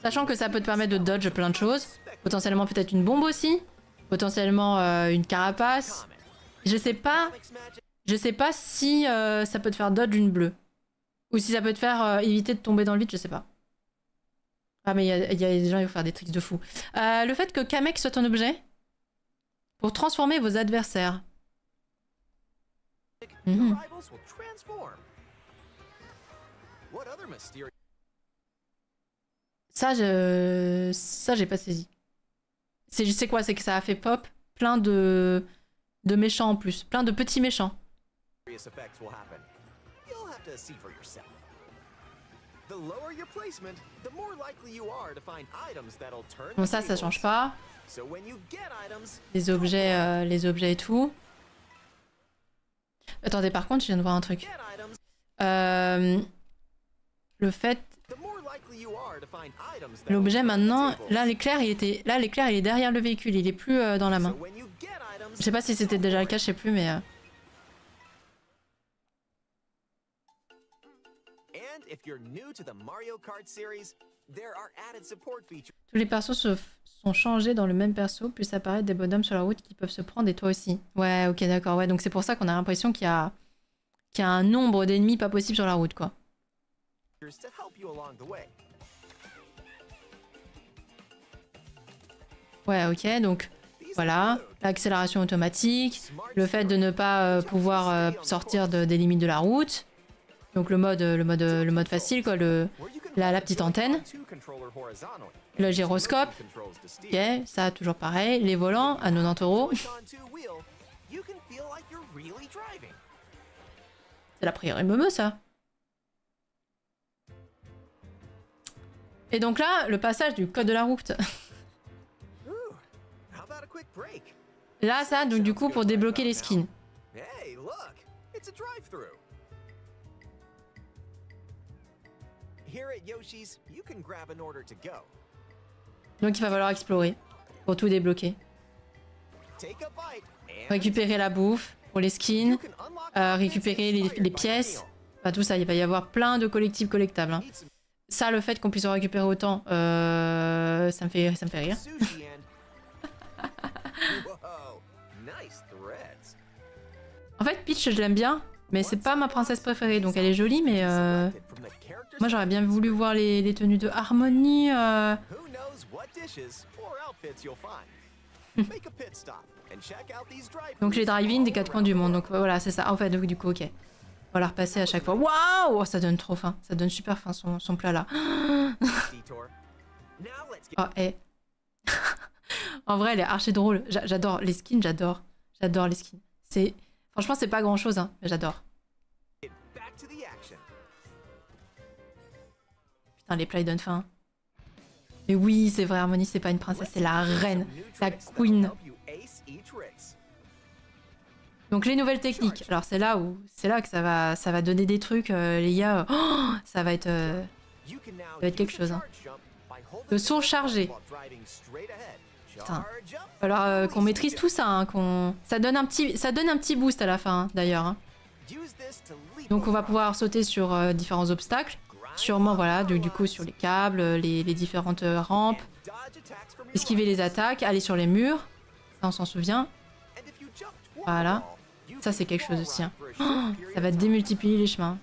Sachant que ça peut te permettre de dodge plein de choses. Potentiellement peut-être une bombe aussi. Potentiellement une carapace. Je sais pas si ça peut te faire dodge une bleue. Ou si ça peut te faire éviter de tomber dans le vide, je sais pas. Ah mais il y a des gens qui vont faire des tricks de fou. Le fait que Kamek soit un objet pour transformer vos adversaires. Your Mhm. rivals will transform. What other mysterious Ça, j'ai pas saisi. C'est quoi? C'est que ça a fait pop plein de méchants en plus. Plein de petits méchants. effects will happen? You'll have to see for yourself. The lower your placement, the more likely you are to find items that'll turn Bon, the ça tables. change pas. So when you get items, Les objets et tout. Attendez, par contre, je viens de voir un truc. get items, Le fait... the more likely you are to find items that'll L'objet turn the maintenant... tables. Là, l'éclair, il est derrière le véhicule. Il est plus dans la So main. when you get items, Je sais pas si c'était déjà le cas, je sais plus, mais... and if you're new to the Mario Kart series, there are added support features. Tous les persos sont changés dans le même perso, puis apparaître des bonhommes sur la route qui peuvent se prendre, et toi aussi. Ouais, ok, d'accord. Ouais, donc c'est pour ça qu'on a l'impression qu'il y a un nombre d'ennemis pas possible sur la route, quoi. To help you along the way. Ouais, ok, donc voilà. L'accélération automatique, le fait de ne pas pouvoir sortir des limites de la route. Donc le mode facile, quoi, la petite antenne. Le gyroscope, ok, ça toujours pareil. Les volants à 90 €. C'est la prière meumeux, ça. Et donc là, le passage du code de la route. Là, ça, donc du coup, pour débloquer les skins. Hey, look, it's a drive-through. Here at Yoshi's, you can grab an order to go. Donc il va falloir explorer pour tout débloquer. Take a bite and Récupérer la bouffe pour les skins, you can unlock récupérer les pièces. Enfin tout ça, il va y avoir plein de collectibles collectables. Hein. eat some Ça, le fait qu'on puisse en récupérer autant, ça me fait rire. sushi and whoa, nice threads. En fait, Peach, je l'aime bien, mais c'est pas ma princesse préférée, donc elle est jolie, mais moi j'aurais bien voulu voir les tenues de Harmonie. Who knows what dishes or outfits you'll find. Make a pit stop and check out these drive-throughs Donc les drive-in des all quatre coins around du the monde, world. donc voilà, c'est ça. En fait, donc, du coup, ok. On va la repasser à chaque fois. Waouh, ça donne trop faim, ça donne super faim son plat là. Detour. Now let's get Oh, eh. En vrai, elle est archi drôle. J'adore les skins, j'adore les skins. Franchement, c'est pas grand chose, hein, mais j'adore. back to the action. Putain, les plats ils donnent faim. Mais oui, c'est vrai, Harmonie, c'est pas une princesse, c'est la reine, la queen. each race. Donc les nouvelles techniques. Alors c'est là que ça va donner des trucs, les gars. Oh, ça va être quelque chose. Hein. Le saut chargé. Putain. Alors qu'on maîtrise tout ça, hein, ça donne un petit boost à la fin, hein, d'ailleurs. Hein. Donc on va pouvoir sauter sur différents obstacles. Sûrement, voilà, du coup sur les câbles, les différentes rampes. Esquiver les attaques, aller sur les murs. Ça, on s'en souvient. Voilà. Ça, c'est quelque chose aussi. Hein. Oh, ça va démultiplier les chemins.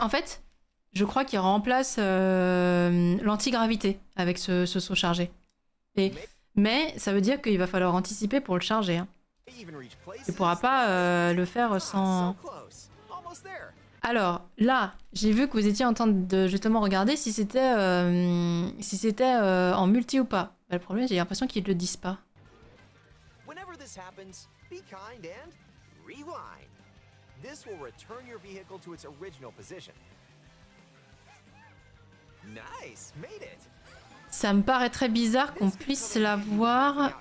En fait, je crois qu'il remplace l'antigravité avec ce saut chargé. Mais ça veut dire qu'il va falloir anticiper pour le charger. Hein. Tu ne pourras pas le faire sans... Alors, là, j'ai vu que vous étiez en train de justement regarder si c'était en multi ou pas. Bah, le problème, j'ai l'impression qu'ils ne le disent pas. Ça me paraît très bizarre qu'on puisse l'avoir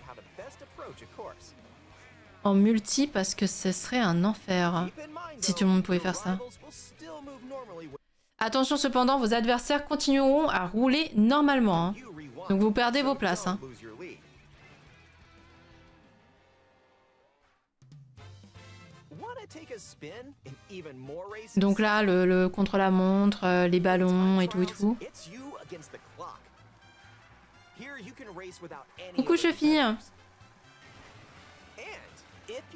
en multi parce que ce serait un enfer si tout le monde pouvait faire ça. Attention cependant, vos adversaires continueront à rouler normalement. Hein. Donc vous perdez vos places. Hein. Donc là, le contre-la-montre, les ballons et tout et tout. Coucou Chefi.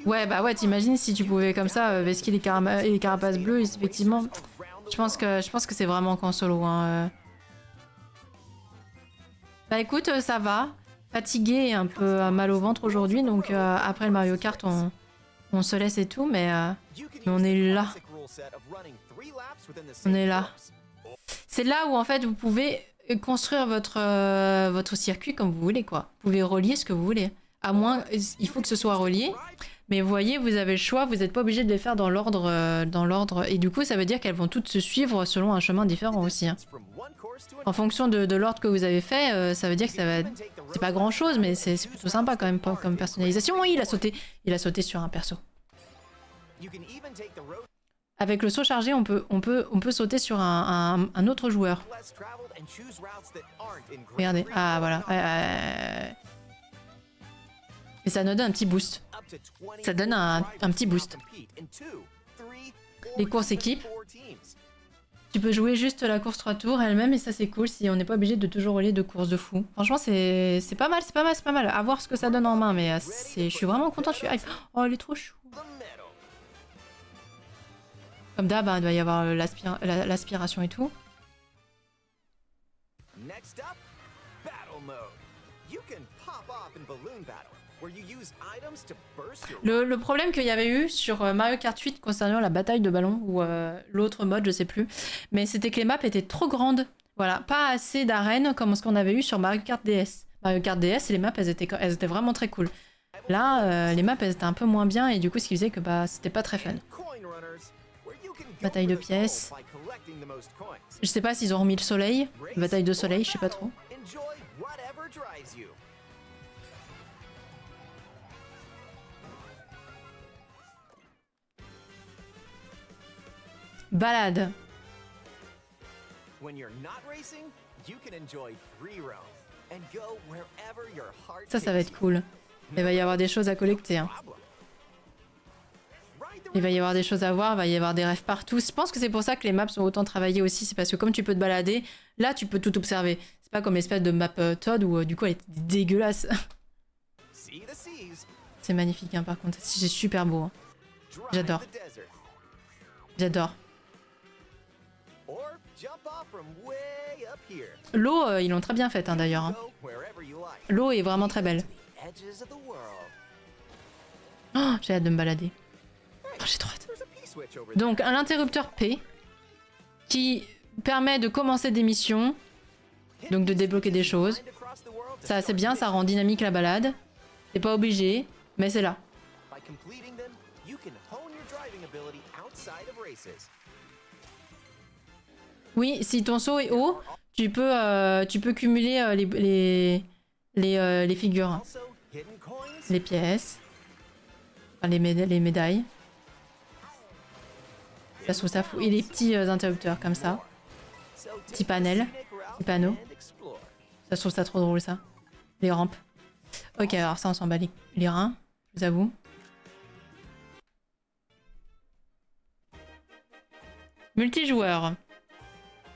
Ouais, bah ouais, t'imagines si tu pouvais comme ça vesquer les carapaces bleues, effectivement. Je pense que c'est vraiment qu'en solo. Hein. Bah écoute, ça va. Fatigué et un peu mal au ventre aujourd'hui, donc après le Mario Kart, on se laisse et tout, mais on est là. On est là. C'est là où en fait vous pouvez construire votre circuit comme vous voulez, quoi. Vous pouvez relier ce que vous voulez. À moins, il faut que ce soit relié. Mais vous voyez, vous avez le choix, vous n'êtes pas obligé de les faire dans l'ordre. Et du coup, ça veut dire qu'elles vont toutes se suivre selon un chemin différent aussi. Hein. En fonction de l'ordre que vous avez fait, ça veut dire que ça va... C'est pas grand chose, mais c'est plutôt sympa quand même comme personnalisation. Oui, il a sauté sur un perso. Avec le saut chargé, on peut sauter sur un autre joueur. Regardez, ah voilà. Et ça nous donne un petit boost. Ça donne un petit boost. Les courses équipes. Tu peux jouer juste la course 3 tours elle-même et ça c'est cool si on n'est pas obligé de toujours relier de courses de fou. Franchement c'est pas mal, c'est pas mal. À voir ce que ça donne en main mais je suis vraiment contente, je suis hype. Oh elle est trop chou. Comme d'hab, il doit y avoir l'aspiration et tout. Le problème qu'il y avait eu sur Mario Kart 8 concernant la bataille de ballon ou l'autre mode, je sais plus, mais c'était que les maps étaient trop grandes. Voilà, pas assez d'arènes comme ce qu'on avait eu sur Mario Kart DS. Mario Kart DS, les maps, elles étaient vraiment très cool. Là, les maps, elles étaient un peu moins bien et du coup, ce qui faisait que c'était pas très fun. Bataille de pièces. Je sais pas s'ils ont remis le soleil. Bataille de soleil, je sais pas trop. Balade. Ça va être cool. Il va y avoir des choses à collecter. Hein. Il va y avoir des choses à voir, il va y avoir des rêves partout. Je pense que c'est pour ça que les maps sont autant travaillées aussi. C'est parce que comme tu peux te balader, là tu peux tout observer. C'est pas comme l'espèce de map Todd où du coup elle est dégueulasse. C'est magnifique hein, par contre. C'est super beau. Hein. J'adore. J'adore. L'eau, ils l'ont très bien faite hein, d'ailleurs. Hein. L'eau est vraiment très belle. Oh, j'ai hâte de me balader. Oh, j'ai trop hâte. Donc, un interrupteur P qui permet de commencer des missions, donc de débloquer des choses. Ça, c'est bien, ça rend dynamique la balade. C'est pas obligé, mais c'est là. Oui, si ton saut est haut, tu peux cumuler les figures, Also, hidden coins. les pièces, enfin, les médailles. Ça, je trouve ça fou. Et les petits interrupteurs comme ça. So Petit take panel, the scenic route petit panneau. and explore. Ça, je trouve ça trop drôle, ça. Les rampes. Ok, alors ça, on s'en bat les reins, je vous avoue. Multijoueur.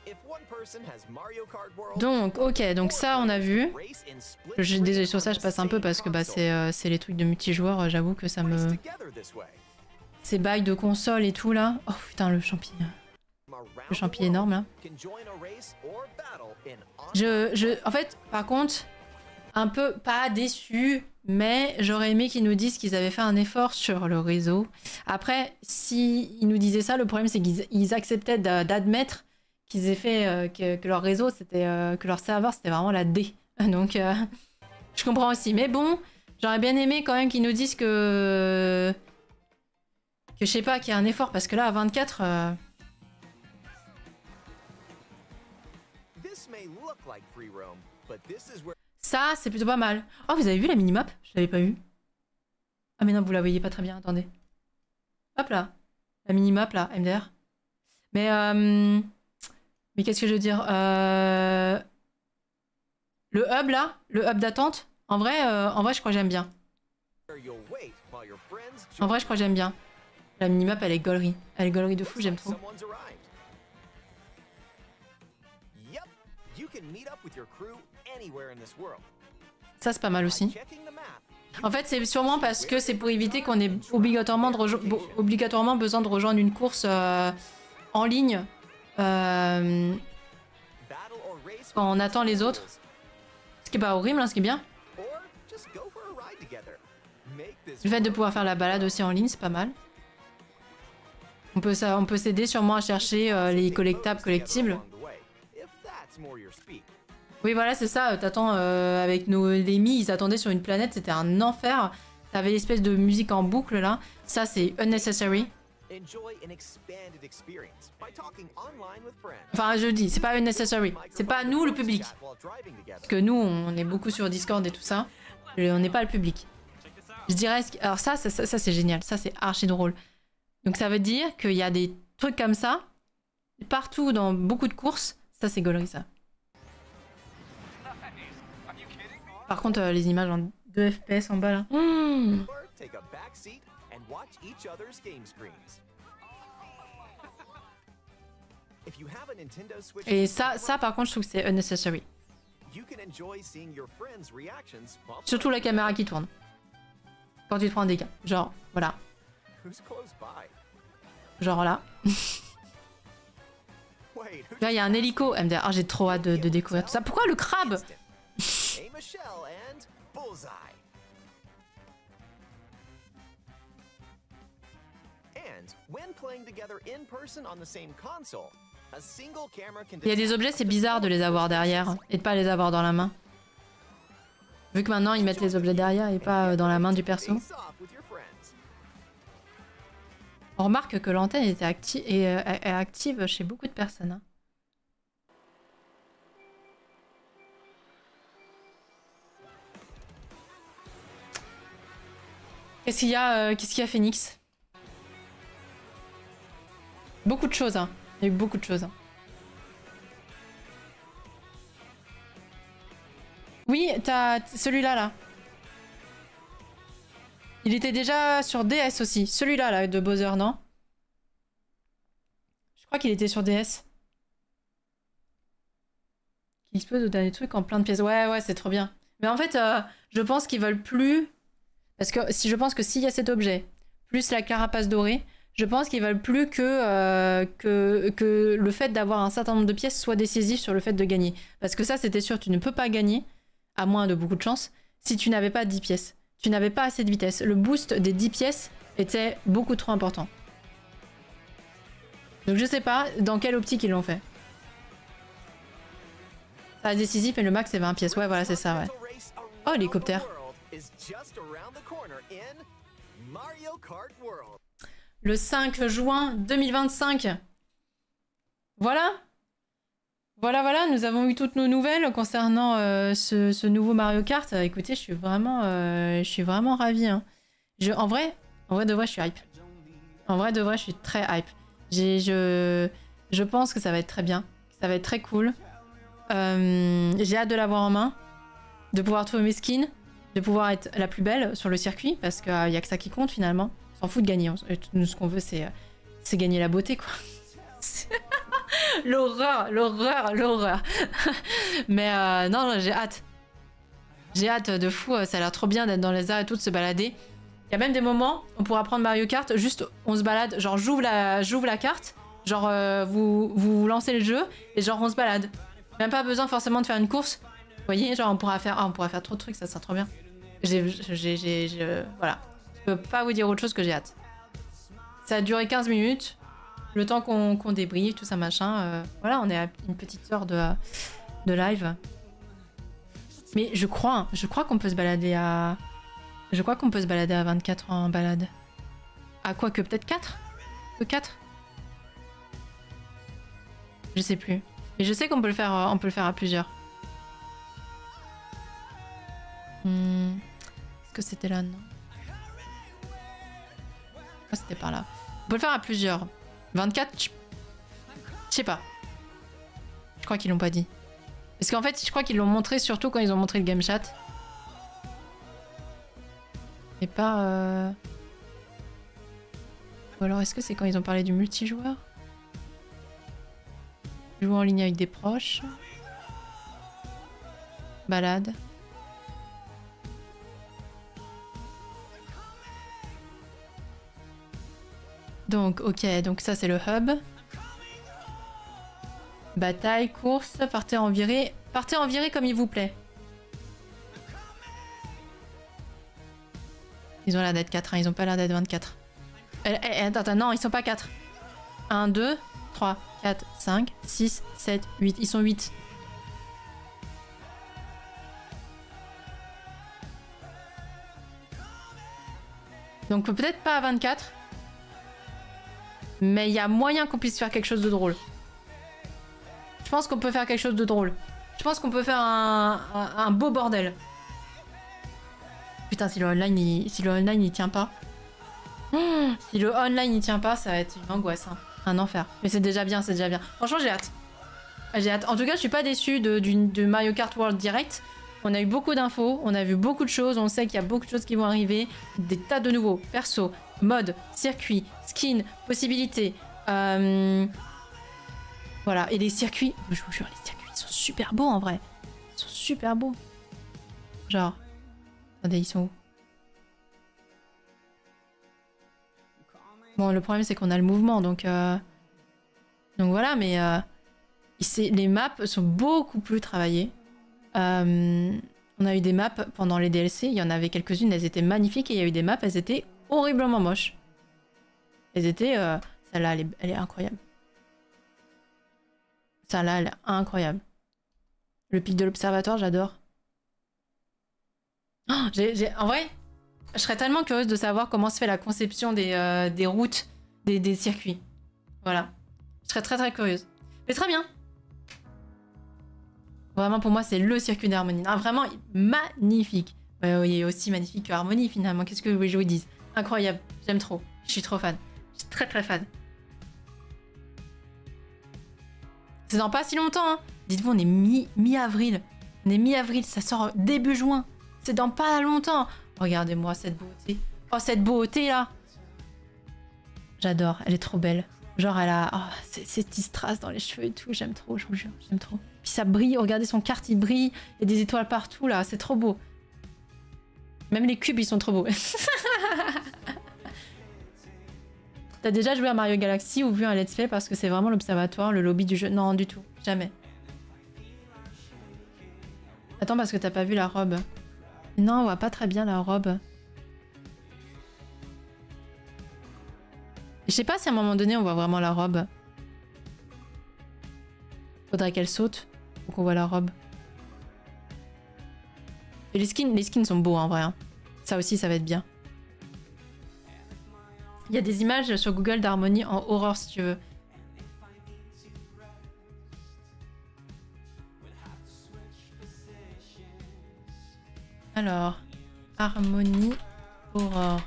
If one person has Mario Kart World, Donc, ok, donc ça, on a vu. race in split Je, désolé screen sur ça, on je the passe un peu same parce que bah, console. c'est les trucs de multijoueur. J'avoue que ça Race me... together this way. Ces bails de console et tout, là. Oh, putain, le champi. Around Le the champi world, énorme, là. can join a race or battle in En fait, par contre, un peu pas déçu, mais j'aurais aimé qu'ils nous disent qu'ils avaient fait un effort sur le réseau. Après, si ils nous disaient ça, le problème c'est qu'ils acceptaient d'admettre qu'ils aient fait que leur réseau, c'était que leur serveur, c'était vraiment la D. Donc, je comprends aussi. Mais bon, j'aurais bien aimé quand même qu'ils nous disent que je sais pas, qu'il y a un effort, parce que là, à 24... This may look like free roam, but this is where Ça, c'est plutôt pas mal. Oh, vous avez vu la minimap? Je l'avais pas vue. Ah mais non, vous la voyez pas très bien, attendez. Hop là. La minimap, là, MDR. Mais qu'est-ce que je veux dire? Le hub, là, le hub d'attente, en vrai, je crois que j'aime bien. you'll wait while your friends En vrai, je crois que j'aime bien. La minimap, elle est gaulerie. Elle est gaulerie de fou, j'aime trop. someone's arrived. Yep, you can meet up with your crew anywhere in this world. Ça, c'est pas mal By aussi. checking the map, En fait, c'est sûrement parce que c'est pour éviter qu'on ait obligatoirement besoin de rejoindre une course en ligne. battle or race Quand on with attend les autres. rules, Ce qui est pas horrible, hein, ce qui est bien. or just go for a ride together. Make this Le fait de pouvoir faire la balade aussi en ligne, c'est pas mal. On peut s'aider sûrement à chercher les collectables collectibles. along the way, if that's more your speed. Oui, voilà, c'est ça. T'attends avec les Mi, ils attendaient sur une planète, c'était un enfer. T'avais l'espèce de musique en boucle là. Ça, c'est unnecessary. Enjoy an expanded experience by talking online with friends. Enfin, je dis, c'est pas unnecessary. C'est pas nous le public. Chat while driving together. Parce que nous, on est beaucoup sur Discord et tout ça. On n'est pas le public. Check this out. Je dirais... Alors ça c'est génial. Ça, c'est archi drôle. Donc ça veut dire qu'il y a des trucs comme ça partout dans beaucoup de courses. Ça, c'est gaulerie, ça. Nice. Are you kidding? Par contre, les images en 2 FPS en bas, là. Mmh. Or take a back seat and watch each other's game screens. If you have a Nintendo Switch, Et ça, par contre, je trouve que c'est unnecessary. you can enjoy seeing your friends' reactions while Surtout la caméra qui tourne. Quand tu te prends un dégât. Genre, voilà. who's close by. Genre là. Wait, who Là, il y a un hélico. MDR. Ah, j'ai trop hâte de découvrir tout ça. Pourquoi le crabe? Instant. Aim a shell and bullseye. And when playing together in person on the same console, a single camera can Il y a des objets, c'est bizarre de les avoir derrière et de pas les avoir dans la main. Vu que maintenant, ils mettent les objets derrière et pas dans la main du perso. Face off with your friends. On remarque que l'antenne était est active chez beaucoup de personnes. Hein. Qu'est-ce qu'il y a, Phoenix? Beaucoup de choses, hein. Il y a eu beaucoup de choses. Hein. Oui, t'as celui-là, là. Il était déjà sur DS aussi. Celui-là, là, de Bowser, non? Je crois qu'il était sur DS. Qui dispose de derniers trucs en plein de pièces. Ouais, c'est trop bien. Mais en fait, je pense qu'ils veulent plus... Parce que si je pense que s'il y a cet objet, plus la carapace dorée, je pense qu'ils veulent plus que le fait d'avoir un certain nombre de pièces soit décisif sur le fait de gagner. Parce que ça, c'était sûr, tu ne peux pas gagner, à moins de beaucoup de chance, si tu n'avais pas 10 pièces. Tu n'avais pas assez de vitesse. Le boost des 10 pièces était beaucoup trop important. Donc je sais pas dans quelle optique ils l'ont fait. Ça reste décisif et le max c'est 20 pièces. Ouais, voilà, c'est ça, ouais. Oh, hélicoptère. Le 5 juin 2025. Voilà. Voilà, voilà, nous avons eu toutes nos nouvelles concernant ce nouveau Mario Kart. Écoutez, je suis vraiment ravie. Hein. En vrai de vrai, je suis hype. En vrai de vrai, je suis très hype. Je pense que ça va être très bien. Ça va être très cool. J'ai hâte de l'avoir en main. De pouvoir trouver mes skins. De pouvoir être la plus belle sur le circuit. Parce qu'il n'y a que ça qui compte finalement. On s'en fout de gagner. Nous, ce qu'on veut, c'est gagner la beauté, quoi. L'horreur. Mais non, j'ai hâte. J'ai hâte de fou. Ça a l'air trop bien d'être dans les airs et tout, de se balader. Il y a même des moments, on pourra prendre Mario Kart, juste on se balade, genre j'ouvre la carte, genre vous lancez le jeu et genre on se balade. Même pas besoin forcément de faire une course. Vous voyez, genre on pourra faire trop de trucs, ça sera trop bien. Voilà. Je peux pas vous dire autre chose que j'ai hâte. Ça a duré 15 minutes, le temps qu'on débriefe, tout ça machin. Voilà, on est à une petite heure de live. Mais je crois qu'on peut se balader à... Je crois qu'on peut se balader à 24 en balade. À quoi que peut-être 4 Que 4 Je sais plus. Mais je sais qu'on peut le faire, à plusieurs. Est-ce que c'était là? Non. Ah, c'était par là. On peut le faire à plusieurs. 24, je sais pas. Je crois qu'ils l'ont pas dit. Parce qu'en fait, je crois qu'ils l'ont montré surtout quand ils ont montré le game chat. Mais pas... Ou alors est-ce que c'est quand ils ont parlé du multijoueur? Jouer en ligne avec des proches. Balade. Donc, ok, donc ça c'est le hub. Bataille, course, partez en virée. Partez en virée comme il vous plaît. Ils ont l'air d'être 4, hein. Ils ont pas l'air d'être 24. Attends, non, ils sont pas 4. 1, 2, 3, 4, 5, 6, 7, 8. Ils sont 8. Donc peut-être pas à 24. Mais il y a moyen qu'on puisse faire quelque chose de drôle. Je pense qu'on peut faire quelque chose de drôle. Je pense qu'on peut faire un beau bordel. Putain, si le online il tient pas. Si le online il tient pas, ça va être une angoisse. Hein. Un enfer. Mais c'est déjà bien, c'est déjà bien. Franchement, j'ai hâte. J'ai hâte. En tout cas, je suis pas déçue de Mario Kart World Direct. On a eu beaucoup d'infos, on a vu beaucoup de choses, on sait qu'il y a beaucoup de choses qui vont arriver. Des tas de nouveaux persos, modes, circuits, skins, possibilités. Voilà. Et les circuits, je vous jure, les circuits ils sont super beaux en vrai. Ils sont super beaux. Genre... Attendez, ils sont où? Bon, le problème, c'est qu'on a le mouvement, donc voilà, mais les maps sont beaucoup plus travaillées. On a eu des maps pendant les DLC, il y en avait quelques-unes, elles étaient magnifiques, et il y a eu des maps, elles étaient horriblement moches. Elles étaient... Celle-là, elle est incroyable. Celle-là, elle est incroyable. Le pic de l'observatoire, j'adore. Oh, en vrai, je serais tellement curieuse de savoir comment se fait la conception des routes, des circuits. Voilà. Je serais très très curieuse. Mais très bien. Vraiment, pour moi, c'est le circuit d'Harmonie. Vraiment magnifique. Ouais, il est aussi magnifique que Harmonie, finalement. Qu'est-ce que vous voulez que je vous dise? Incroyable. J'aime trop. Je suis trop fan. Je suis très très fan. C'est dans pas si longtemps, hein. Dites-vous, on est mi-avril. On est mi-avril, ça sort début juin. C'est dans pas longtemps. Regardez-moi cette beauté. Oh, cette beauté, là. J'adore. Elle est trop belle. Genre, elle a ces petits strass dans les cheveux et tout. J'aime trop, je vous jure. J'aime trop. Puis ça brille. Regardez son kart, il brille. Il y a des étoiles partout, là. C'est trop beau. Même les cubes, ils sont trop beaux. T'as déjà joué à Mario Galaxy ou vu un let's play parce que c'est vraiment l'observatoire, le lobby du jeu? Non, du tout. Jamais. Attends, parce que t'as pas vu la robe. Non, on voit pas très bien la robe. Je sais pas si à un moment donné on voit vraiment la robe. Faudrait qu'elle saute pour qu'on voit la robe. Et les skins sont beaux en vrai. Hein. Ça aussi, ça va être bien. Il y a des images sur Google d'Harmonie en horreur si tu veux. Alors, Harmony Aurore.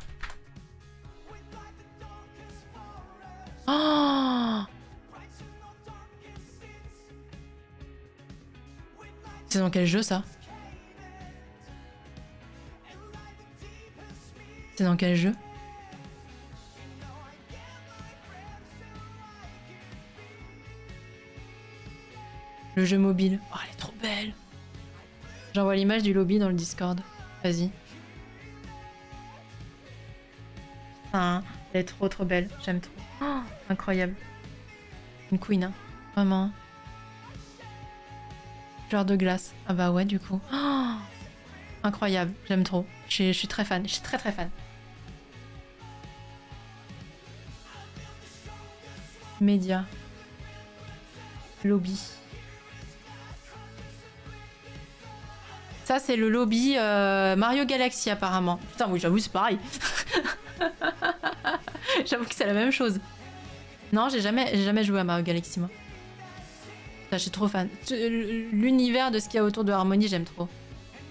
Oh, c'est dans quel jeu ça? C'est dans quel jeu? Le jeu mobile. Oh, elle est trop belle. J'envoie l'image du lobby dans le Discord. Vas-y. Ah, elle est trop belle. J'aime trop. Oh, incroyable. Une queen, hein. Vraiment. Genre de glace. Ah bah ouais, du coup. Oh, incroyable. J'aime trop. Je suis très fan. Je suis très fan. Média. Lobby. Ça, c'est le lobby Mario Galaxy, apparemment. Putain, oui, j'avoue, c'est pareil. J'avoue que c'est la même chose. Non, j'ai jamais joué à Mario Galaxy, moi. Putain, je suis trop fan. L'univers de ce qu'il y a autour de Harmony, j'aime trop.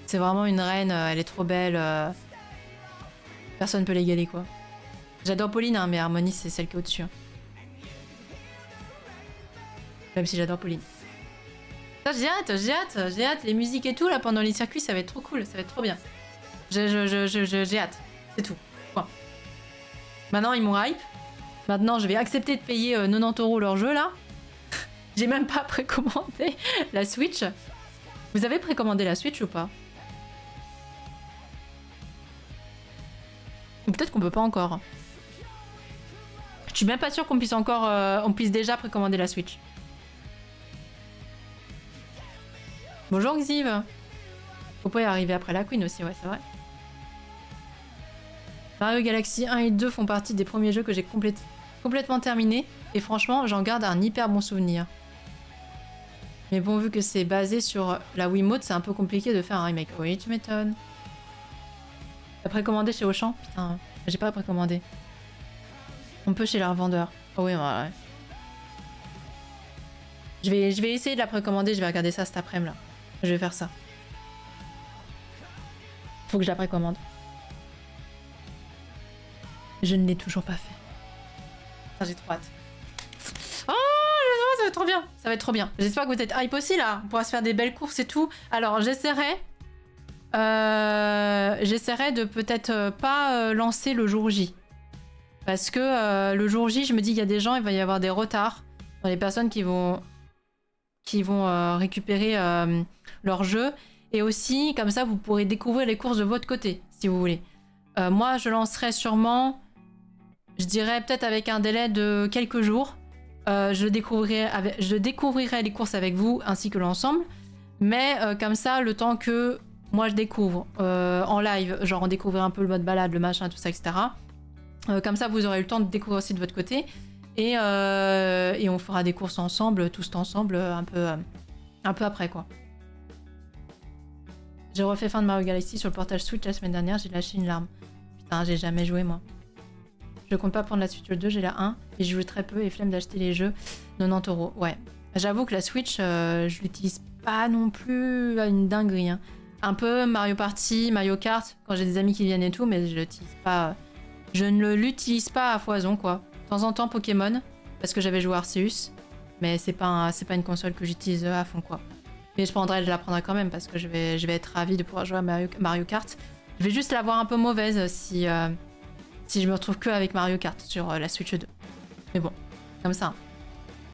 C'est vraiment une reine, elle est trop belle. Personne peut l'égaler, quoi. J'adore Pauline, hein, mais Harmony, c'est celle qui est au-dessus. Hein. Même si j'adore Pauline. J'ai hâte, les musiques et tout là pendant les circuits, ça va être trop cool, ça va être trop bien. J'ai hâte, c'est tout. Point. Maintenant ils m'ont hype. Maintenant je vais accepter de payer 90 € leur jeu là. J'ai même pas précommandé la Switch. Vous avez précommandé la Switch ou pas? Ou peut-être qu'on peut pas encore. Je suis même pas sûre qu'on puisse encore, on puisse déjà précommander la Switch. Bonjour Xiv. Faut pas y arriver après la Queen aussi, ouais, c'est vrai. Mario Galaxy 1 et 2 font partie des premiers jeux que j'ai complètement terminés. Et franchement, j'en garde un hyper bon souvenir. Mais bon, vu que c'est basé sur la Wiimote, c'est un peu compliqué de faire un remake. Oui, tu m'étonnes. T'as précommandé chez Auchan? Putain, j'ai pas précommandé. On peut chez leur vendeur. Oh oui, ouais. Je vais essayer de la précommander, je vais regarder ça cet après-midi là. Je vais faire ça. Faut que je la précommande. Je ne l'ai toujours pas fait. J'ai trop hâte. Oh, ça va être trop bien. Ça va être trop bien. J'espère que vous êtes hype aussi là. On pourra se faire des belles courses et tout. Alors j'essaierai. J'essaierai de peut-être pas lancer le jour J. Parce que le jour J, je me dis qu'il y a des gens, il va y avoir des retards dans les personnes qui vont récupérer leur jeu. Et aussi, comme ça, vous pourrez découvrir les courses de votre côté, si vous voulez. Moi, je lancerai sûrement, je dirais peut-être avec un délai de quelques jours. Je découvrirai les courses avec vous, ainsi que l'ensemble. Mais comme ça, le temps que moi je découvre en live, genre on découvre un peu le mode balade, le machin, tout ça, etc. Comme ça, vous aurez le temps de découvrir aussi de votre côté. Et on fera des courses ensemble, tous ensemble, un peu après, quoi. J'ai refait fin de Mario Galaxy sur le portage Switch la semaine dernière, j'ai lâché une larme. Putain, j'ai jamais joué, moi. Je compte pas prendre la Switch 2, j'ai la 1, et je joue très peu, et flemme d'acheter les jeux 90 €. Ouais. J'avoue que la Switch, je l'utilise pas non plus à une dinguerie. Hein. Un peu Mario Party, Mario Kart, quand j'ai des amis qui viennent et tout, mais je l'utilise pas... Je ne l'utilise pas à foison, quoi. De temps en temps, Pokémon, parce que j'avais joué à Arceus, mais c'est pas une console que j'utilise à fond, quoi. Mais je la prendrai quand même, parce que je vais être ravie de pouvoir jouer à Mario Kart. Je vais juste la voir un peu mauvaise si je me retrouve que avec Mario Kart sur la Switch 2. Mais bon, comme ça.